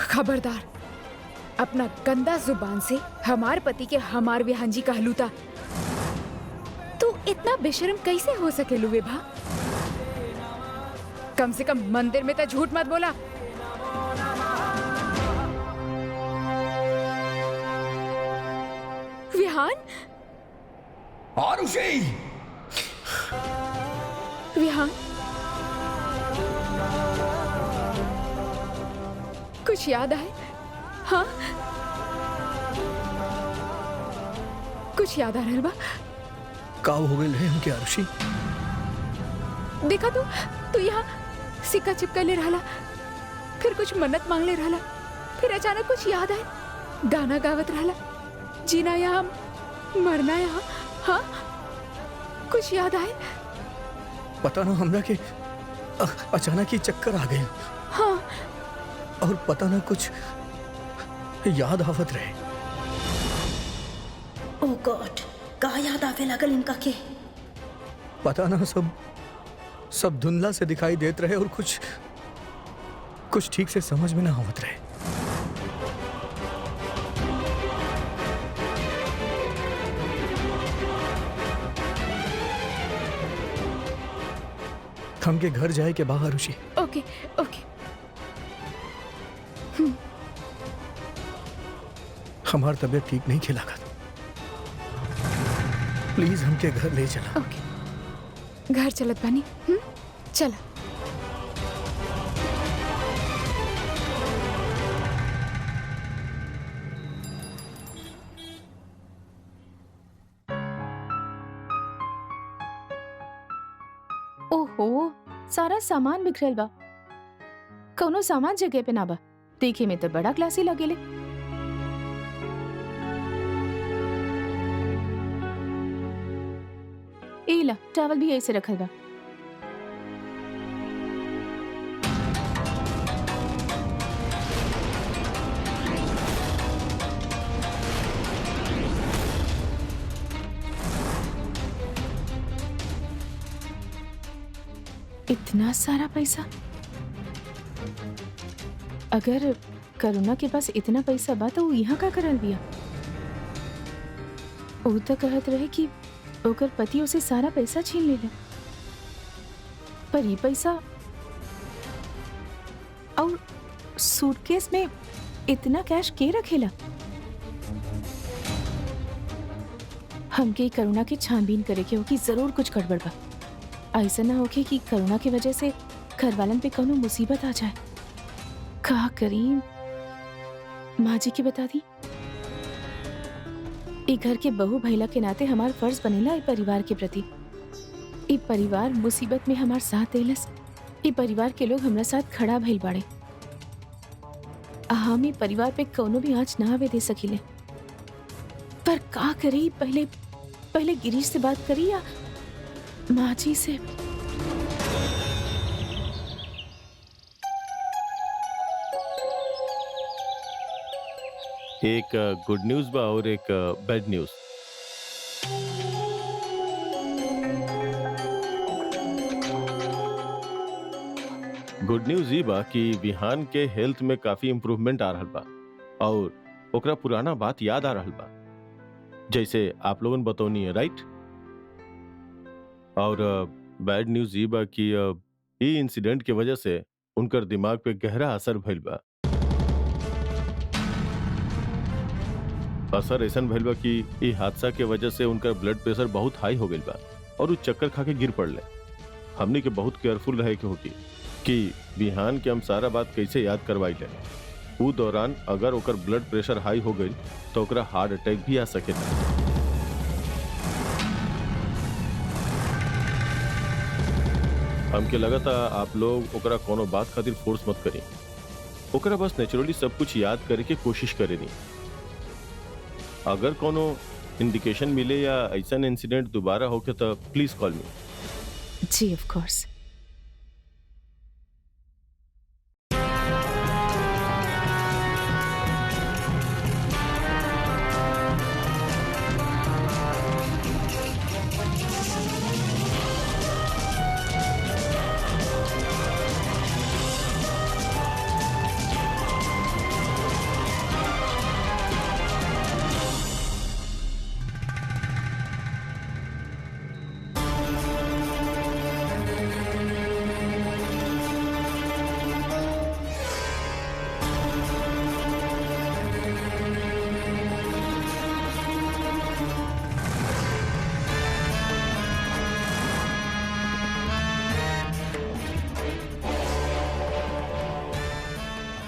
खबरदार, अपना गंदा जुबान से हमार पति के हमार विहान जी कहलूता। तू इतना बेशर्म कैसे हो सके विभा? कम से कम मंदिर में तो झूठ मत बोला। विहान, आरुषि! विहान, कुछ याद आए? हाँ, कुछ याद आ रहा बा? काव हो गए रहे हम क्या आरुषि? देखा तू यहाँ सिक्का चिपकले रहला, फिर कुछ मन्नत मांगले रहला, फिर अचानक कुछ याद आए, गाना गावत रहला, जीना यहाँ मरना यहाँ। हाँ, कुछ याद आए। पता ना हमरा के अचानक ही चक्कर आ गए। हाँ, और पता ना कुछ याद आवत रहे। ओह गॉड, का याद आवे लागल इनका के? पता ना सब धुंधला से दिखाई देत रहे और कुछ ठीक से समझ में ना आवत रहे। हमके घर जाए के बाहर ऋषि। ओके ओके। हमार तबीयत ठीक नहीं खिलागत। प्लीज हमके घर ले चला। ओके, घर चलत बानी। चला। ओहो, सारा सामान बिखरल बा। कौनो सामान जगह पे ना बा। देखे में तो बड़ा क्लासी लगेले। एला टॉवल भी ऐसे रखल बा। इतना सारा पैसा? अगर करुणा के पास इतना पैसा बा तो वो यहाँ का करल बिया? वो तो कहत रहे कि ओकर पति उसे सारा पैसा छीन लेला, पर ये पैसा और सूटकेस में इतना कैश के रखेला? हमके करुणा की छानबीन करे के होगी, जरूर कुछ गड़बड़ बा। ऐसा ना होके कि करुणा की वजह से घर वालन पे कोनो मुसीबत आ जाए। का करीम? माँ जी की बता दी। ई घर के बहू भैला के नाते हमार फर्ज बनेला ई परिवार के प्रति। ई परिवार मुसीबत में हमार साथ देलस। ई परिवार के लोग हमरा साथ खड़ा भइल बाड़े। हम ई परिवार पे कोनो भी आँच ना आवे दे सकिले। पर का करी? पहले गिरीश से बात करी या माँ जी से? एक गुड न्यूज बा और एक बैड न्यूज। गुड न्यूज ई बा कि विहान के हेल्थ में काफी इम्प्रूवमेंट आ रहल बा और ओकरा पुराना बात याद आ रहल बा, जैसे आप लोगन बतौनी है, राइट? और बैड न्यूज ई बा कि ई इंसिडेंट के वजह से उनकर दिमाग पे गहरा असर भइल बा। असर ऐसा भइल बा कि ई हादसा के वजह से उनका ब्लड प्रेशर बहुत हाई हो गइल बा और उ चक्कर खा के गिर पड़ले। हमनी के बहुत केयरफुल रहे के होगी कि विहान के हम सारा बात कैसे याद करवाई ले। उ दौरान अगर ओकर ब्लड प्रेशर हाई हो गइल तो ओकरा हार्ट अटैक भी आ सकेला। हमके लगा था आप लोग ओकरा कोनो बात खातिर फोर्स मत करी, ओकरा बस नेचुरली सब कुछ याद करे के कोशिश करेनी। अगर कोनो इंडिकेशन मिले या ऐसा इंसिडेंट दोबारा होके तो प्लीज कॉल मी। जी ऑफ कोर्स।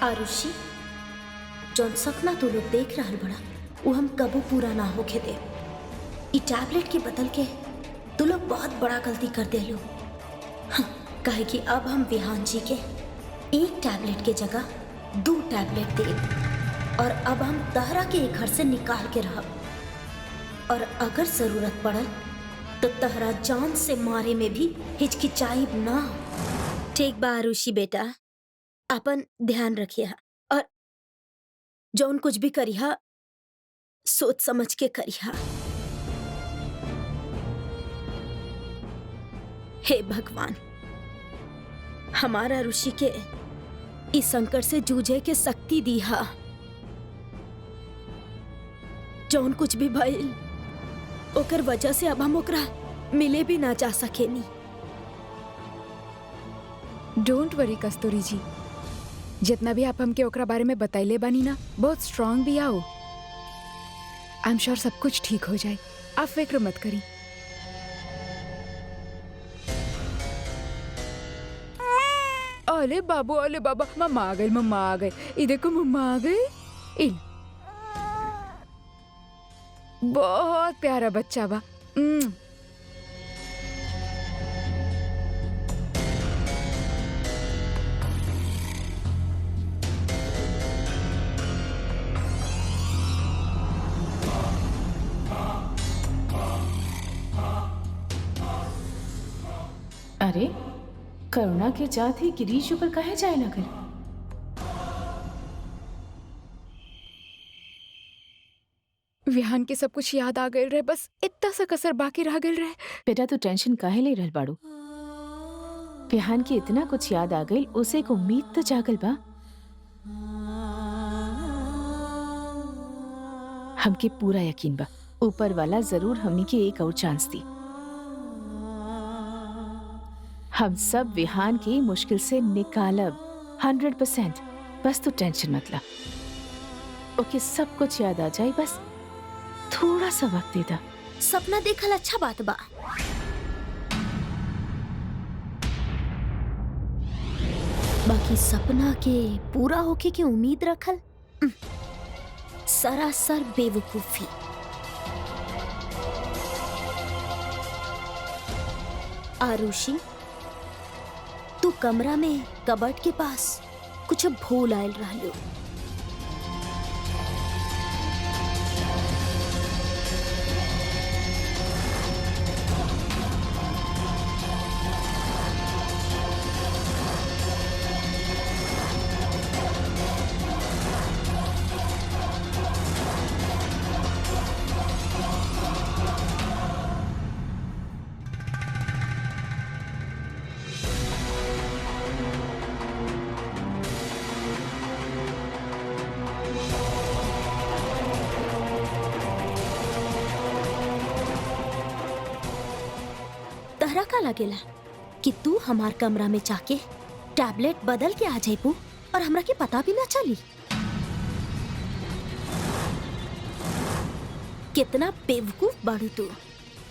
आरुषि, जौन सपना तू लोग देख रहल बड़ा वो हम कबू पूरा ना होके दे। ई टैबलेट के बदल के तू लोग बहुत बड़ा गलती कर देलो। हाँ, कहे कि अब हम विहान जी के एक टैबलेट के जगह 2 टैबलेट दे, और अब हम तहरा के एक घर से निकाल के रहब, और अगर जरूरत पड़ल तो तहरा जान से मारे में भी हिचकिचाई ना। ठीक बा आरुषि बेटा, अपन ध्यान रखिया, और जौन कुछ भी करिहा सोच समझ के करिहा। हे भगवान, हमारा ऋषि के इस संकट से जूझे के शक्ति दीहा। जौन कुछ भी भइल ओकर वजह से अब हम ओकरा मिले भी ना जा सकेनी। डोंट वरी कस्तूरी जी, जितना भी आप हमके ओकरा बारे में बतैले बानी ना, बहुत स्ट्रांग भी आओ। आई एम श्योर सब कुछ ठीक हो जाए, आप फिक्र मत करी। अले बाबू, अले बाबा, मम्मा आ गई, मम्मा आ गई। ये देखो मम्मा आ गई। बहुत प्यारा बच्चा बा। अरे करुणा के जात ही गिरीश ऊपर कहे जाए ना कर। विहान के सब कुछ याद आ गए रहे, बस इतना सा कसर बाकी रह गए रहे। बेटा तू टेंशन काहे ले रहल बाड़ू? विहान की इतना कुछ याद आ गई, उसे एक उम्मीद तो जागल बा। हमके पूरा यकीन बा ऊपर वाला जरूर हमनी के एक और चांस दी। हम सब विहान की मुश्किल से निकालब 100%। बस तू टेंशन मत ला। ओके सब कुछ याद आ जाए, बस थोड़ा सा वक्त दे दा। सपना देखल अच्छा बात बा, बाकी सपना के पूरा होके के उम्मीद रखल सरासर बेवकूफी। आरुषि, तू कमरा में कबर्ड के पास कुछ भूल आयल रहलो। तहरा का लगेला कि तू हमार कमरा में जाके टैबलेट बदल के आ जाइबू और हमरा के पता भी ना चली? कितना बेवकूफ बाड़ू तू।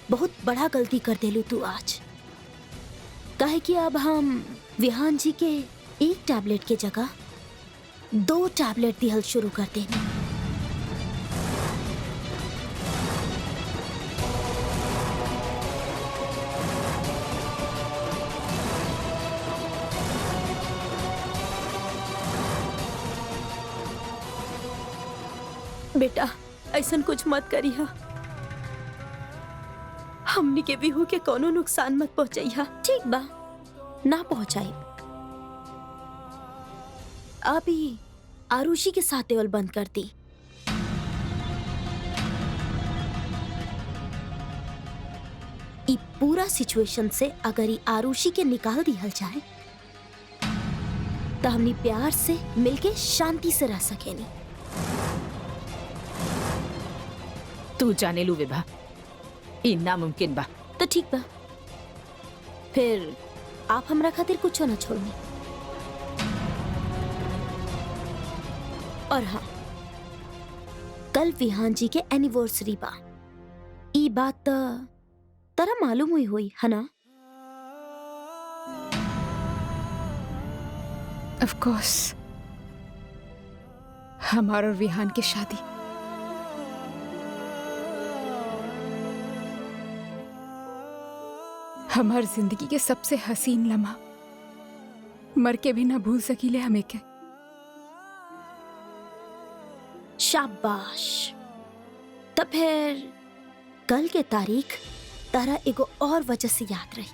बहुत बड़ा गलती कर देलू तू आज। काहे कि अब हम विहान जी के एक टैबलेट के जगह 2 टैबलेट दिहल शुरू कर देनी। बेटा ऐसन कुछ मत करिहा। हमनी के विहू के कोनो नुकसान मत पहुंचाइहा, ठीक बा? ना पहुंचाई। अभी आरुषि के साथ देवल बंद कर दी। ई पूरा सिचुएशन से अगर ई आरुषि के निकाल दिया जाए तो हमनी प्यार से मिलके शांति से रह सकेनी। तू जाने लू विभा, ई नामुमकिन बा। तो ठीक बा, फिर आप हमरा खातिर कुछ ना छोड़नी। और हाँ, कल विहान जी के एनिवर्सरी बा। ई बात तरा मालूम हुई है ना? ऑफ कोर्स, हमारा और विहान की शादी। हमारी जिंदगी के सबसे हसीन लम्हा मर के भी ना भूल सकीले हमें के। शाबाश। तब फिर कल के तारीख तारा एगो और वजह से याद रही,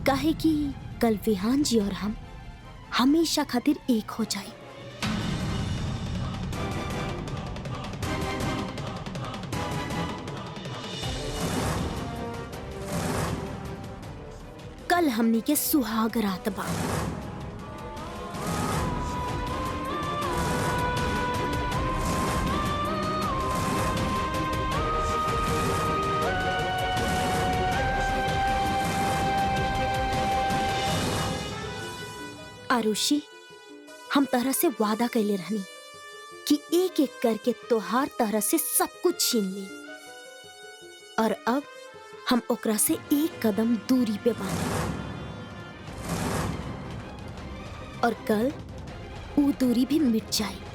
काहे कि कल विहान जी और हम हमेशा खातिर एक हो जाए। कल हमनी के सुहाग रात बा। आरुषि, हम तरह से वादा कैले रहनी कि एक एक करके तोहार तरह से सब कुछ छीन ली, और अब हम ओकरा से एक कदम दूरी पे बानी, और कल वो दूरी भी मिट जाए।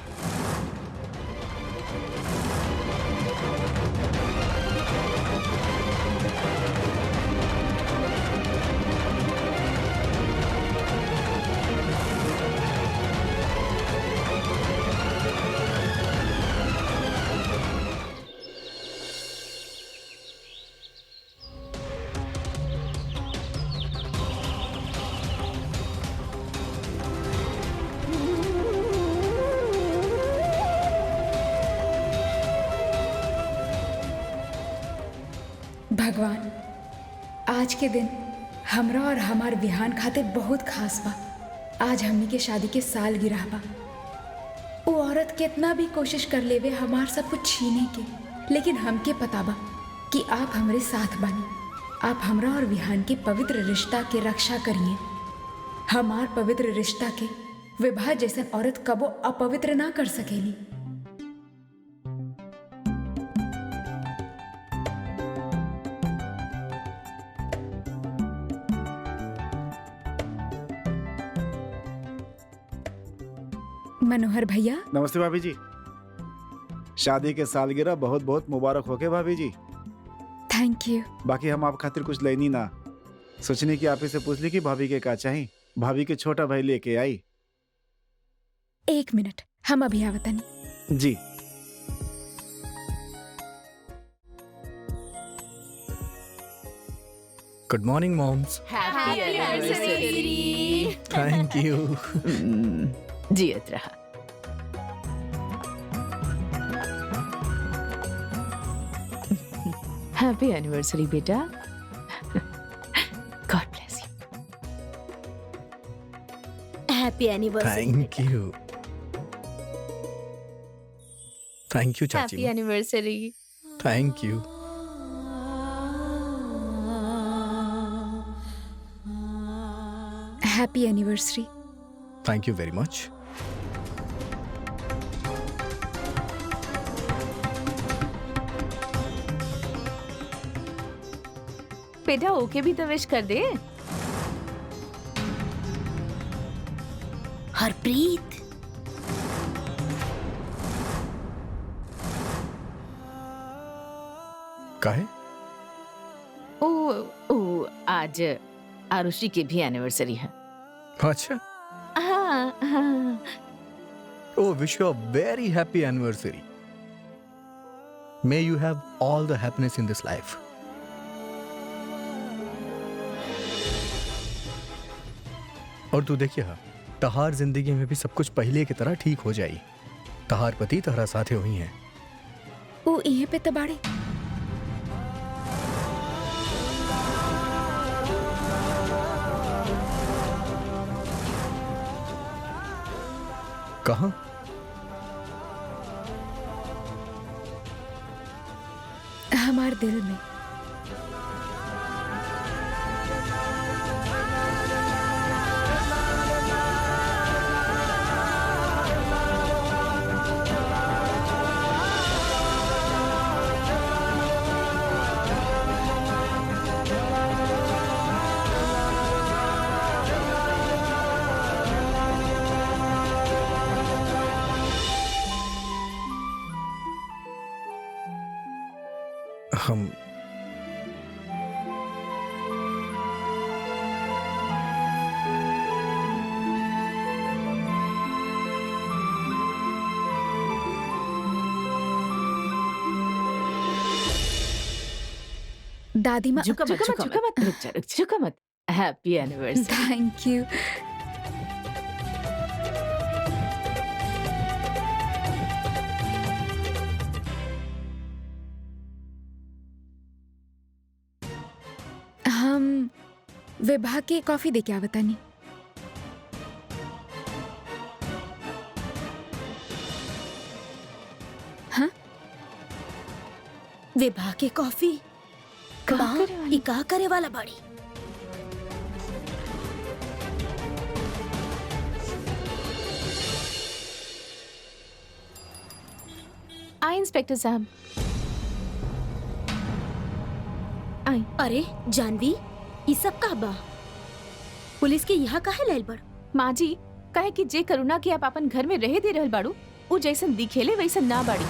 भगवान, आज के दिन हमरा और हमार विहान खातिर बहुत खास बा। आज हमनी के शादी के साल गिरह बा। वो औरत कितना भी कोशिश कर लेवे हमार सब कुछ छीने के, लेकिन हमके पता बा कि आप हमरे साथ बानी। आप हमरा और विहान के पवित्र रिश्ता के रक्षा करिए। हमार पवित्र रिश्ता के विवाह जैसन औरत कबो अपवित्र ना कर सकेली। मनोहर भैया। नमस्ते भाभी जी। शादी के सालगिरह बहुत बहुत मुबारक हो के भाभी जी। Thank you. बाकी हम आप खातिर कुछ लेनी ना, सोचने की आप ही से पूछ ली कि भाभी के का चाहिए। भाभी के छोटा भाई लेके आई। एक मिनट, हम अभी आवतनी। जी। Good morning moms. Happy anniversary. Thank you. जियत रहा। हैप्पी एनिवर्सरी बेटा। God bless you. Happy anniversary. Thank you. Thank you चाची। Happy anniversary. Thank you. Happy anniversary. Thank you very much. बेटा ओके भी तो विश कर दे। हरप्रीत, काहे? ओ ओ आज आरुषि की भी एनिवर्सरी है। अच्छा। हाँ हाँ। Oh, wish you a very happy anniversary. May you have all the happiness in this life. और तू देखिए तहार जिंदगी में भी सब कुछ पहले की तरह ठीक हो जाई। तहार पति तहरा साथे हुई हैं। वो इहे पे तबाड़े। कहाँ? हमार दिल में। हम दादी माँ झुका मत रुक जा झुका मत। Happy anniversary. Thank you. हम विभा के कॉफी दे के आवता नहीं। हाँ विभा के कॉफी का करे वाला बाड़ी। आई इंस्पेक्टर साहब। आई। अरे जानवी ये सब का बा? पुलिस के यहाँ काहे लाइल बड़? माँ जी कहे कि जे करुणा के आप अपन घर में रहे दे रहल बाड़ू उ जैसन दिखेले वैसन ना बाड़ी।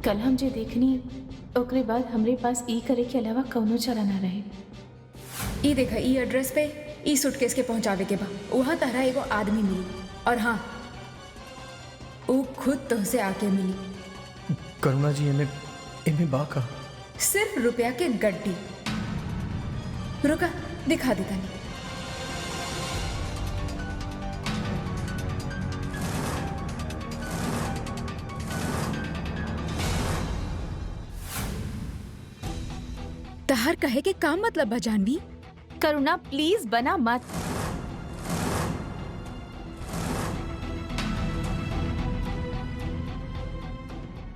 कल हम जे देखनी ओकरे बाद हमरे पास ई करे के अलावा कौनो चारा ना रहे। ई देखा ई एड्रेस पे ई सूटकेस के पहुंचावे के बा। वहाँ तहरा एगो आदमी मिली और हाँ वो खुद तुमसे आके मिली। करुणा जी इनमें बा का सिर्फ रुपया के गड्डी। रुका दिखा देता नहीं। तहार कहे के काम मतलब बा जानवी? करुणा प्लीज बना मत।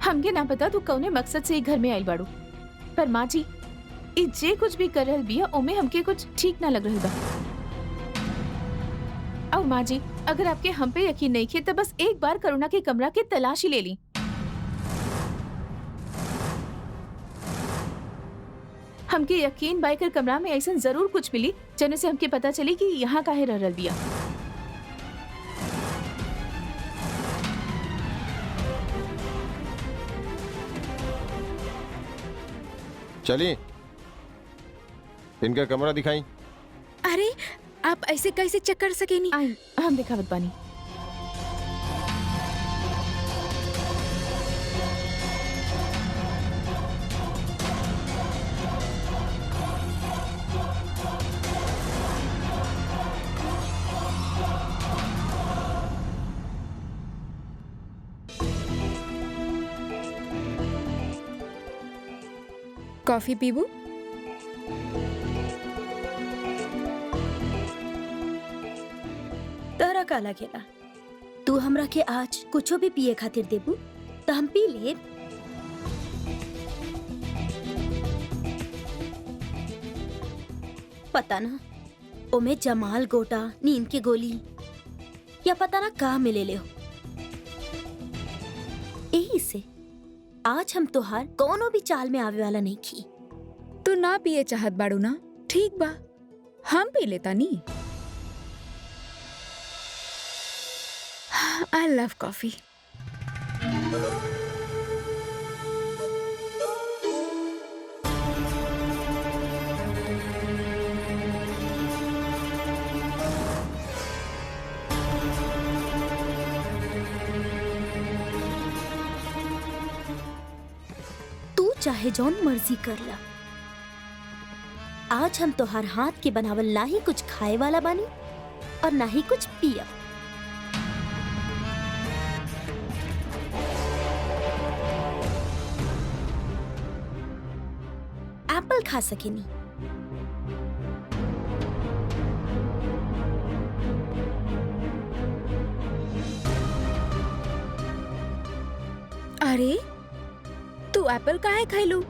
हमके ना पता तू कौने मकसद से घर में आइल बाड़ू, पर माँ जी ई जे कुछ भी कर रहल बिया ओमे हमके कुछ ठीक ना लग रहल बा। और माँ जी अगर आपके हम पे यकीन नहीं किए तो बस एक बार करुणा के कमरा की तलाशी ले ली। हमके यकीन बाइकर कमरा में ऐसा जरूर कुछ मिली जने से हमके पता चली कि यहाँ काहे रह रहल बिया। चलिए इनका कमरा दिखाई। अरे आप ऐसे कैसे चेक कर सके नहीं? आई हम दिखावत बानी। कॉफी पीबू? तहरा का लगेला तू हमरा के आज कुछो भी पिए खातिर देबू तो हम पी ले। पता ना ओमे जमाल गोटा नींद की गोली या पता ना का मिले ले हो। यही से आज हम तोहार कोनो भी चाल में आवे वाला नहीं की। तू ना पिए चाहत बाड़ू ना? ठीक बा हम पी लेता नी। I love coffee. तू चाहे जौन मर्जी कर ला, आज हम तोहार हाथ के बनावल ना ही कुछ खाए वाला बानी और ना ही कुछ पिया। एप्पल खा सकेनी। अरे तू एप्पल काहे खैलू?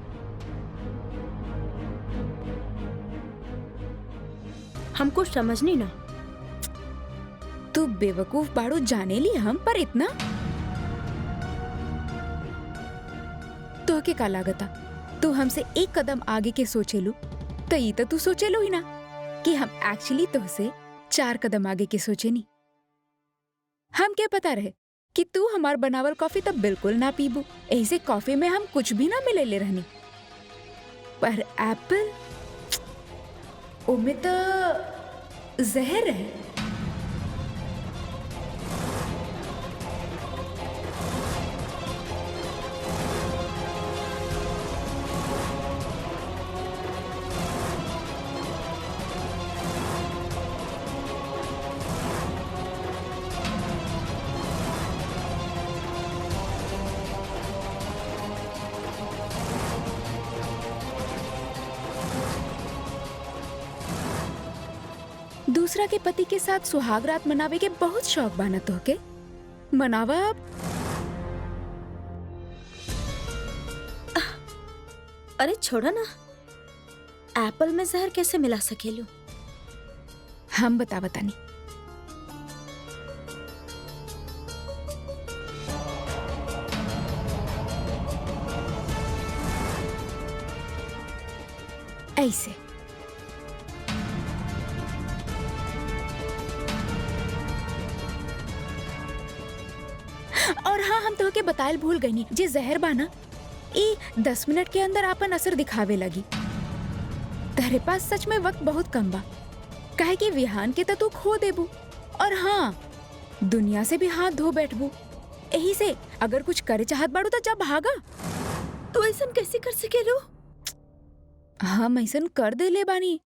हमको समझनी ना। तू बेवकूफ बाड़ू जाने ली हम, पर इतना तो के का लागता? तू हमसे एक कदम आगे के सोचेलू तो ये तो तू सोचेलू ही ना कि हम एक्चुअली तुझसे 4 कदम आगे के सोचे नहीं। हम क्या पता रहे कि तू हमार बनावल कॉफी तो बिल्कुल ना पीबू। ऐसे कॉफी में हम कुछ भी ना मिले ले रहनी, पर एप्पल ओमे तो जहर है। दूसरा के पति के साथ सुहाग रात मनावे के बहुत शौक बाना तोहके। मनावा अब। अरे छोड़ो ना, एप्पल में जहर कैसे मिला सकेलू? हम बतानी। ऐसे और हाँ, हम तोहके बतायल भूल गईनी, जे जहर बाना ई 10 मिनट के अंदर आपन असर दिखावे लगी। तेरे पास सच में वक्त बहुत कम बा, काहे कि विहान के तू खो देबू और हाँ, दुनिया से भी हाथ धो बैठबू। यही से अगर कुछ करे चाहत बाड़ू तो जा भागा। तू ऐसा कैसे कर सकेलू? हम ऐसा कर दे ले बानी।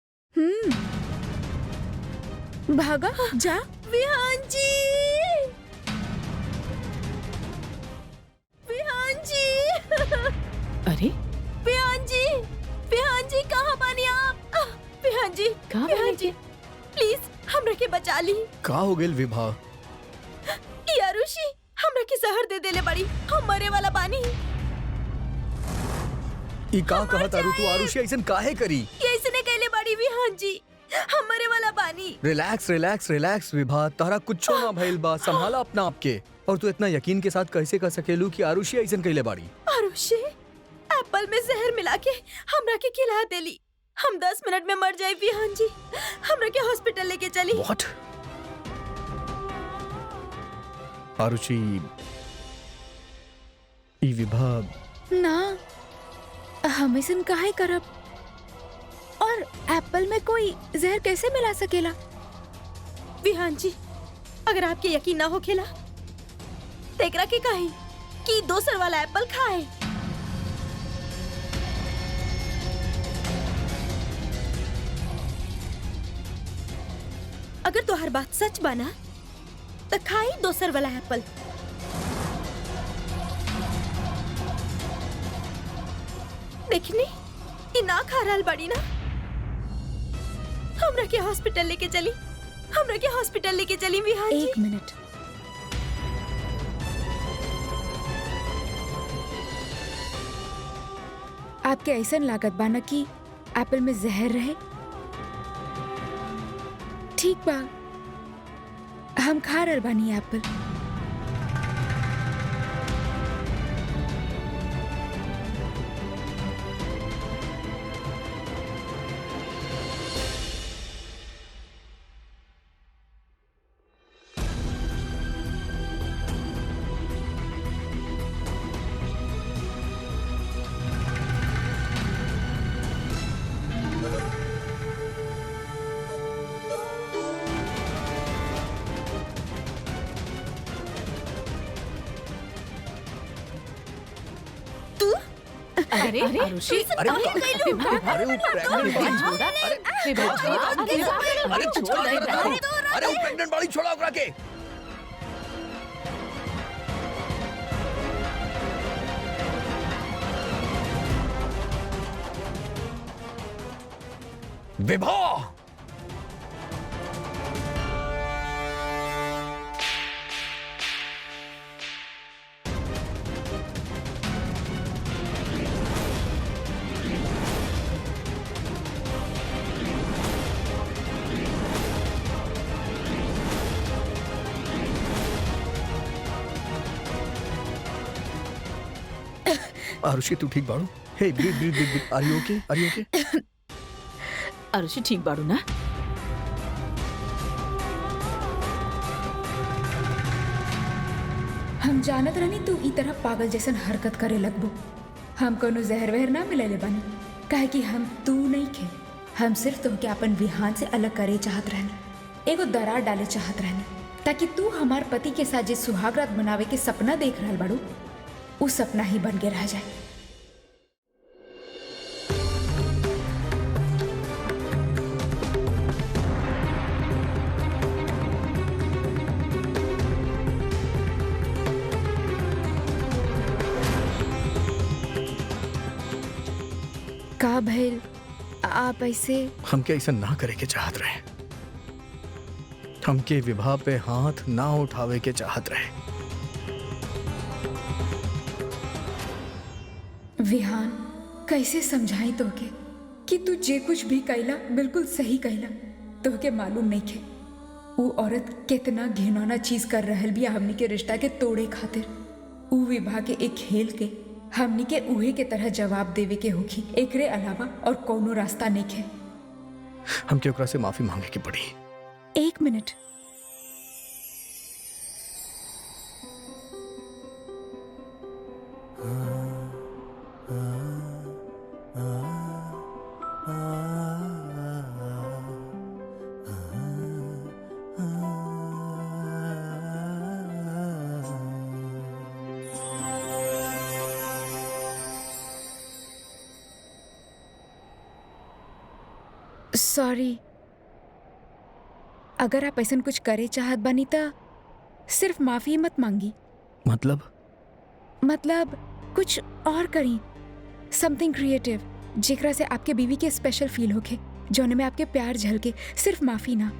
भागा जा। विहान जी, विहान जी, अरे विहान जी, विहान जी कहाँ बानी आप? विहान जी, कहाँ विहान बानी? जी, प्लीज हमरा के बचा ली। का हो गेल विभा? यारुशी हमरा के जहर दे देले बड़ी, हम मरे वाला बानी। ई का कहत आरू तू? आरुषि ऐसन काहे करी? ये इसने कहले बड़ी विहान जी, हम मरे वाला बानी। रिलैक्स रिलैक्स रिलैक्स विभा, तारा कुछो ना भइल बा, संभाला अपना आपके। और तू इतना यकीन के साथ कैसे कर सकेलू कि आरुषि ऐसन कइले बाड़ी? आरुषि एप्पल में जहर मिला के हमरा के खिला देली। हम 10 मिनट में मर जाए विहान जी, हमरा के हॉस्पिटल लेके चली। व्हाट? आरुषि, ई विभा ना, हम ऐसा काहे करब? और एप्पल में कोई जहर कैसे मिला सकेला? विहान जी, अगर आपके यकीन ना हो खेला तेकरा के काहे कि दोसर वाला एप्पल खाए। अगर तोहर बात सच बना तो खाई दोसर वाला एप्पल। देखनी ये ना खा रहल बड़ी ना। हमरा के हॉस्पिटल लेके चली, हमरा के हॉस्पिटल लेके चली विहान जी। 1 मिनट। आपके ऐसा लागत बाना कि एप्पल में जहर रहे? ठीक बा, हम खा रहल बानी एप्पल। अरे आरुषि, अरे वो प्रेग्नेंट बाड़ी, छोड़ा ओकरा के। विभा, आरुषि तू ठीक बाड़ू? Hey breathe breathe breathe, are you okay? Are you okay? Arushi ठीक बाड़ू ना? हम जानत रहनी तू ई तरह पागल जैसन हरकत करे लगबो। हम कोनो जहर वहर ना मिलेले बानी, काहे कि हम तू नहीं खे। हम सिर्फ तुमके अपन विहान से अलग करे चाहत रहनी, एगो दरार डाले चाहत रहनी, ताकि तू हमार पति के साथ जे सुहागरात मनावे के सपना देख रहल बाड़ू, उ सपना ही बन के रह जाए। का भइल? आप ऐसे? हम क्या ऐसा ना करे के चाहत रहे, हमके विवाह पे हाथ ना उठावे के चाहत रहे। विहान कैसे समझाई तोके कि तू जे कुछ भी कैला बिल्कुल सही कैला। तोके मालूम नहीं खे वो औरत कितना घिनौना चीज कर रहल बिया हमनी के रिश्ता के तोड़े खातिर। ऊ विवाह के एक खेल के हमनी के उहे के तरह जवाब देवे के होखी, एकरे अलावा और कोनो रास्ता नहीं खे। हमके ओकरा से माफी मांगे की पड़ी। एक मिनट, सॉरी। अगर आप ऐसा कुछ करे चाहत बनी तो सिर्फ माफी मत मांगी। मतलब कुछ और करी, समथिंग क्रिएटिव जेकरा से आपके बीवी के स्पेशल फील होके, जौने में आपके प्यार झलके, सिर्फ माफी ना।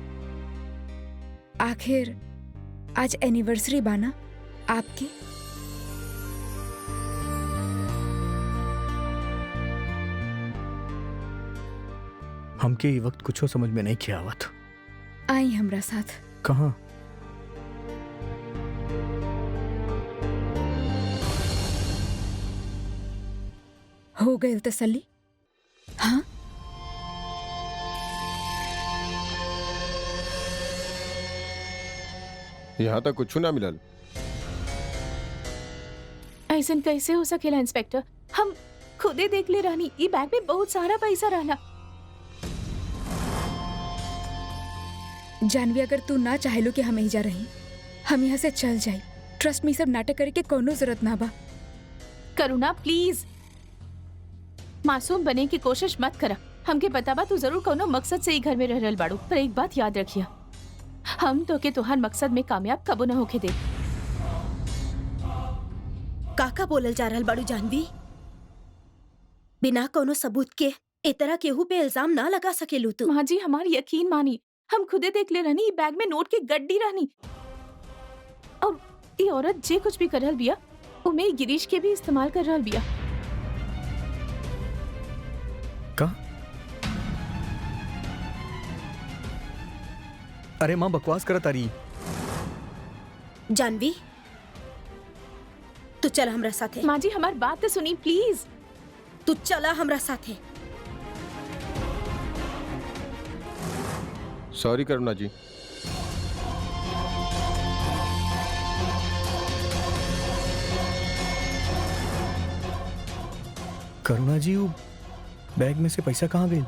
आखिर आज एनिवर्सरी बाना आपकी। हमके ये वक्त कुछ समझ में नहीं किया आवत। आई हमरा साथ। कहाँ? हो गई तसल्ली? हाँ, यहाँ तक कुछ ना मिलल। ऐसन कैसे हो सकेला इंस्पेक्टर? हम खुदे देख ले रानी, ई बैग में बहुत सारा पैसा रहना। जानवी, अगर तू ना चाहेलो कि हम एजा रही, हम यहाँ से चल जाए। ट्रस्ट मी, सब नाटक करे के कोनो जरूरत ना बा। करुणा प्लीज, मासूम बने की कोशिश मत करा। हमके पता बा तू जरूर कोनो मकसद से ही घर में रह रहल बाड़ू, पर एक बात याद रखिया, हम तो के तुहार मकसद में कामयाब कबो न होके दे। काका बोलल जा रहल बाड़ू जानवी? बिना कोनो सबूत के ए तरह केहू पे इल्जाम ना लगा सकेलू तू। माँ जी, हमारी यकीन मानी, हम खुदे देख ले रहनी, बैग में नोट की गड्डी रहनी। और ये औरत जे कुछ भी कर रहल बिया, उमे गिरीश के भी इस्तेमाल कर रहल बिया। का? अरे माँ बकवास करत तारी। जानवी, तू चल हमरा साथे। माँ जी, हमारी बात तो सुनी प्लीज। तू चला हमरा साथे। सॉरी करुणा जी। करुणा जी, वो बैग में से पैसा कहाँ गए?